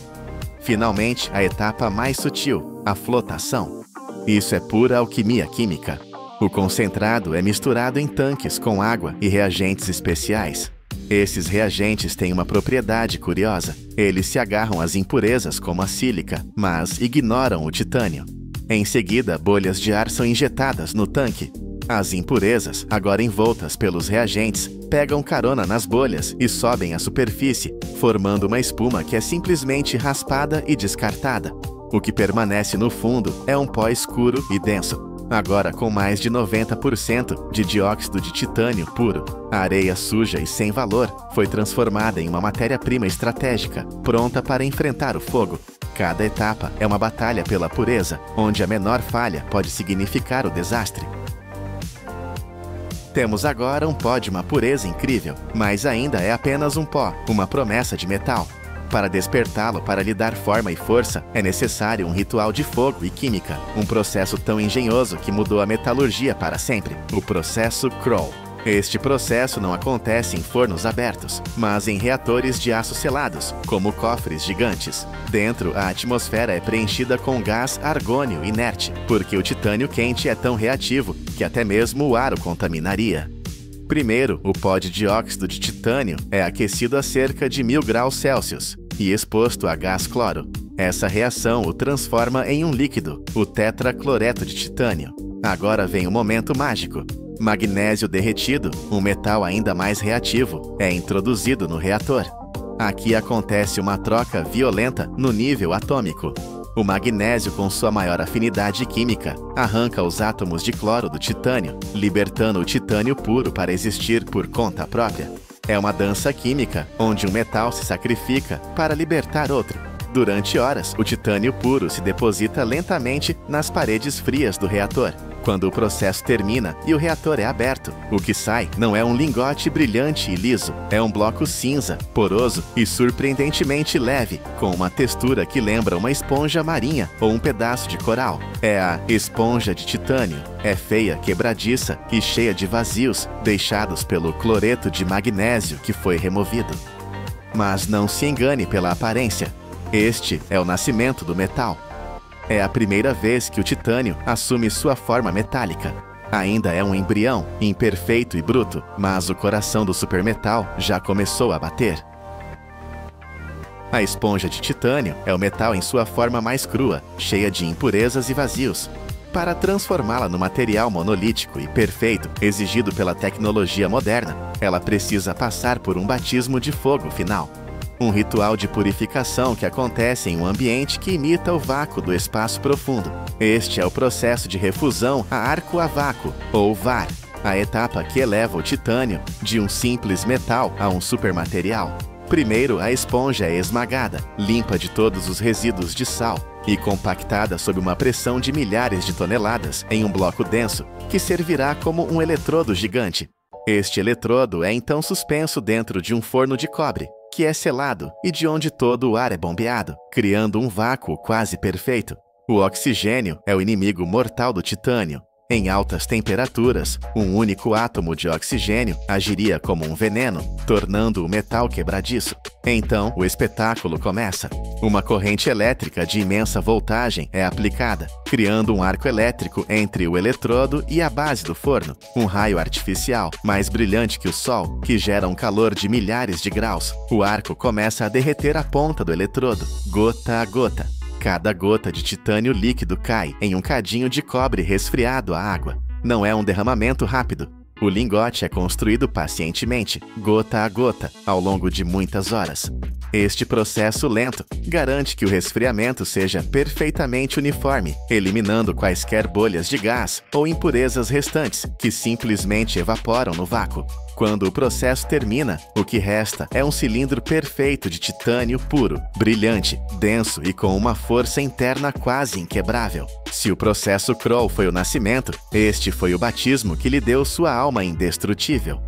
Finalmente, a etapa mais sutil, a flotação. Isso é pura alquimia química. O concentrado é misturado em tanques com água e reagentes especiais. Esses reagentes têm uma propriedade curiosa. Eles se agarram às impurezas como a sílica, mas ignoram o titânio. Em seguida, bolhas de ar são injetadas no tanque. As impurezas, agora envoltas pelos reagentes, pegam carona nas bolhas e sobem à superfície, formando uma espuma que é simplesmente raspada e descartada. O que permanece no fundo é um pó escuro e denso, agora com mais de 90% de dióxido de titânio puro. A areia suja e sem valor foi transformada em uma matéria-prima estratégica, pronta para enfrentar o fogo. Cada etapa é uma batalha pela pureza, onde a menor falha pode significar o desastre. Temos agora um pó de uma pureza incrível, mas ainda é apenas um pó, uma promessa de metal. Para despertá-lo para lhe dar forma e força, é necessário um ritual de fogo e química, um processo tão engenhoso que mudou a metalurgia para sempre, o processo Kroll. Este processo não acontece em fornos abertos, mas em reatores de aço selados, como cofres gigantes. Dentro, a atmosfera é preenchida com gás argônio inerte, porque o titânio quente é tão reativo que até mesmo o ar o contaminaria. Primeiro, o pó de dióxido de titânio é aquecido a cerca de 1000 graus Celsius e exposto a gás cloro. Essa reação o transforma em um líquido, o tetracloreto de titânio. Agora vem o momento mágico. Magnésio derretido, um metal ainda mais reativo, é introduzido no reator. Aqui acontece uma troca violenta no nível atômico. O magnésio, com sua maior afinidade química, arranca os átomos de cloro do titânio, libertando o titânio puro para existir por conta própria. É uma dança química, onde um metal se sacrifica para libertar outro. Durante horas, o titânio puro se deposita lentamente nas paredes frias do reator. Quando o processo termina e o reator é aberto, o que sai não é um lingote brilhante e liso, é um bloco cinza, poroso e surpreendentemente leve, com uma textura que lembra uma esponja marinha ou um pedaço de coral. É a esponja de titânio. É feia, quebradiça e cheia de vazios, deixados pelo cloreto de magnésio que foi removido. Mas não se engane pela aparência. Este é o nascimento do metal. É a primeira vez que o titânio assume sua forma metálica. Ainda é um embrião, imperfeito e bruto, mas o coração do supermetal já começou a bater. A esponja de titânio é o metal em sua forma mais crua, cheia de impurezas e vazios. Para transformá-la no material monolítico e perfeito exigido pela tecnologia moderna, ela precisa passar por um batismo de fogo final. Um ritual de purificação que acontece em um ambiente que imita o vácuo do espaço profundo. Este é o processo de refusão a arco a vácuo, ou VAR, a etapa que eleva o titânio de um simples metal a um supermaterial. Primeiro, a esponja é esmagada, limpa de todos os resíduos de sal e compactada sob uma pressão de milhares de toneladas em um bloco denso, que servirá como um eletrodo gigante. Este eletrodo é então suspenso dentro de um forno de cobre, que é selado e de onde todo o ar é bombeado, criando um vácuo quase perfeito. O oxigênio é o inimigo mortal do titânio. Em altas temperaturas, um único átomo de oxigênio agiria como um veneno, tornando o metal quebradiço. Então, o espetáculo começa. Uma corrente elétrica de imensa voltagem é aplicada, criando um arco elétrico entre o eletrodo e a base do forno. Um raio artificial, mais brilhante que o sol, que gera um calor de milhares de graus. O arco começa a derreter a ponta do eletrodo, gota a gota. Cada gota de titânio líquido cai em um cadinho de cobre resfriado à água. Não é um derramamento rápido. O lingote é construído pacientemente, gota a gota, ao longo de muitas horas. Este processo lento garante que o resfriamento seja perfeitamente uniforme, eliminando quaisquer bolhas de gás ou impurezas restantes que simplesmente evaporam no vácuo. Quando o processo termina, o que resta é um cilindro perfeito de titânio puro, brilhante, denso e com uma força interna quase inquebrável. Se o processo Kroll foi o nascimento, este foi o batismo que lhe deu sua alma indestrutível.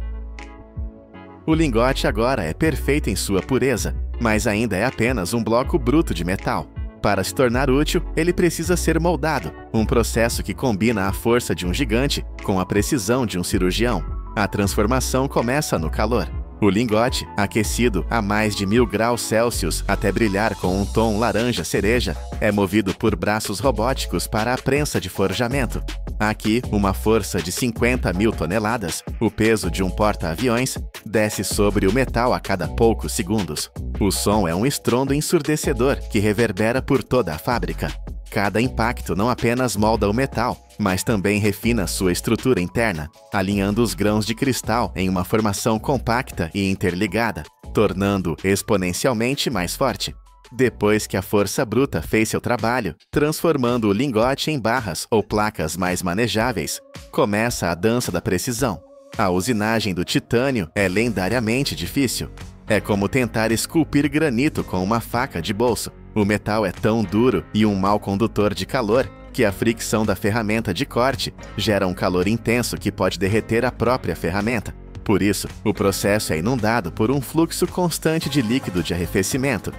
O lingote agora é perfeito em sua pureza, mas ainda é apenas um bloco bruto de metal. Para se tornar útil, ele precisa ser moldado, um processo que combina a força de um gigante com a precisão de um cirurgião. A transformação começa no calor. O lingote, aquecido a mais de 1000 graus Celsius até brilhar com um tom laranja-cereja, é movido por braços robóticos para a prensa de forjamento. Aqui, uma força de 50.000 toneladas, o peso de um porta-aviões, desce sobre o metal a cada poucos segundos. O som é um estrondo ensurdecedor que reverbera por toda a fábrica. Cada impacto não apenas molda o metal, mas também refina sua estrutura interna, alinhando os grãos de cristal em uma formação compacta e interligada, tornando-o exponencialmente mais forte. Depois que a força bruta fez seu trabalho, transformando o lingote em barras ou placas mais manejáveis, começa a dança da precisão. A usinagem do titânio é lendariamente difícil. É como tentar esculpir granito com uma faca de bolso. O metal é tão duro e um mau condutor de calor que a fricção da ferramenta de corte gera um calor intenso que pode derreter a própria ferramenta. Por isso, o processo é inundado por um fluxo constante de líquido de arrefecimento.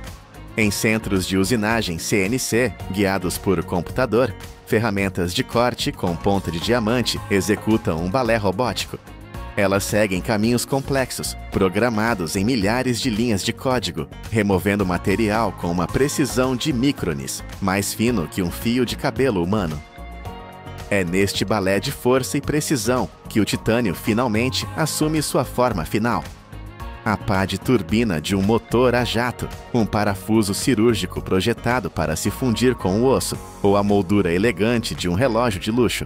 Em centros de usinagem CNC, guiados por computador, ferramentas de corte com ponta de diamante executam um balé robótico. Elas seguem caminhos complexos, programados em milhares de linhas de código, removendo material com uma precisão de micrones, mais fino que um fio de cabelo humano. É neste balé de força e precisão que o titânio finalmente assume sua forma final. A pá de turbina de um motor a jato, um parafuso cirúrgico projetado para se fundir com o osso, ou a moldura elegante de um relógio de luxo.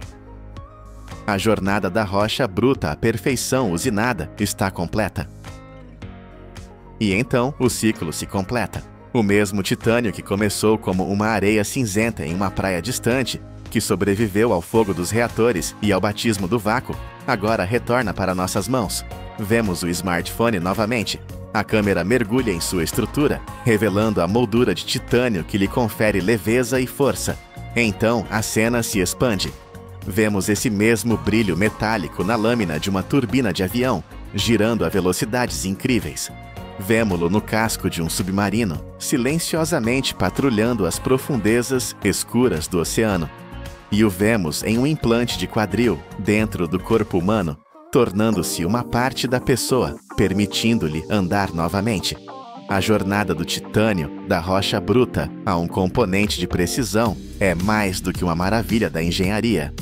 A jornada da rocha bruta à perfeição usinada está completa. E então o ciclo se completa. O mesmo titânio que começou como uma areia cinzenta em uma praia distante, que sobreviveu ao fogo dos reatores e ao batismo do vácuo, agora retorna para nossas mãos. Vemos o smartphone novamente. A câmera mergulha em sua estrutura, revelando a moldura de titânio que lhe confere leveza e força. Então a cena se expande. Vemos esse mesmo brilho metálico na lâmina de uma turbina de avião, girando a velocidades incríveis. Vemo-lo no casco de um submarino, silenciosamente patrulhando as profundezas escuras do oceano. E o vemos em um implante de quadril, dentro do corpo humano, tornando-se uma parte da pessoa, permitindo-lhe andar novamente. A jornada do titânio, da rocha bruta, a um componente de precisão, é mais do que uma maravilha da engenharia.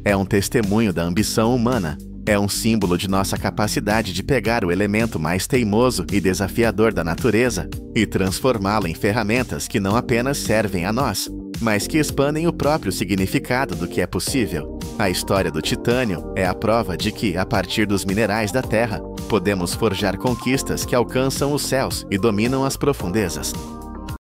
É um testemunho da ambição humana. É um símbolo de nossa capacidade de pegar o elemento mais teimoso e desafiador da natureza e transformá-lo em ferramentas que não apenas servem a nós, mas que expandem o próprio significado do que é possível. A história do titânio é a prova de que, a partir dos minerais da Terra, podemos forjar conquistas que alcançam os céus e dominam as profundezas.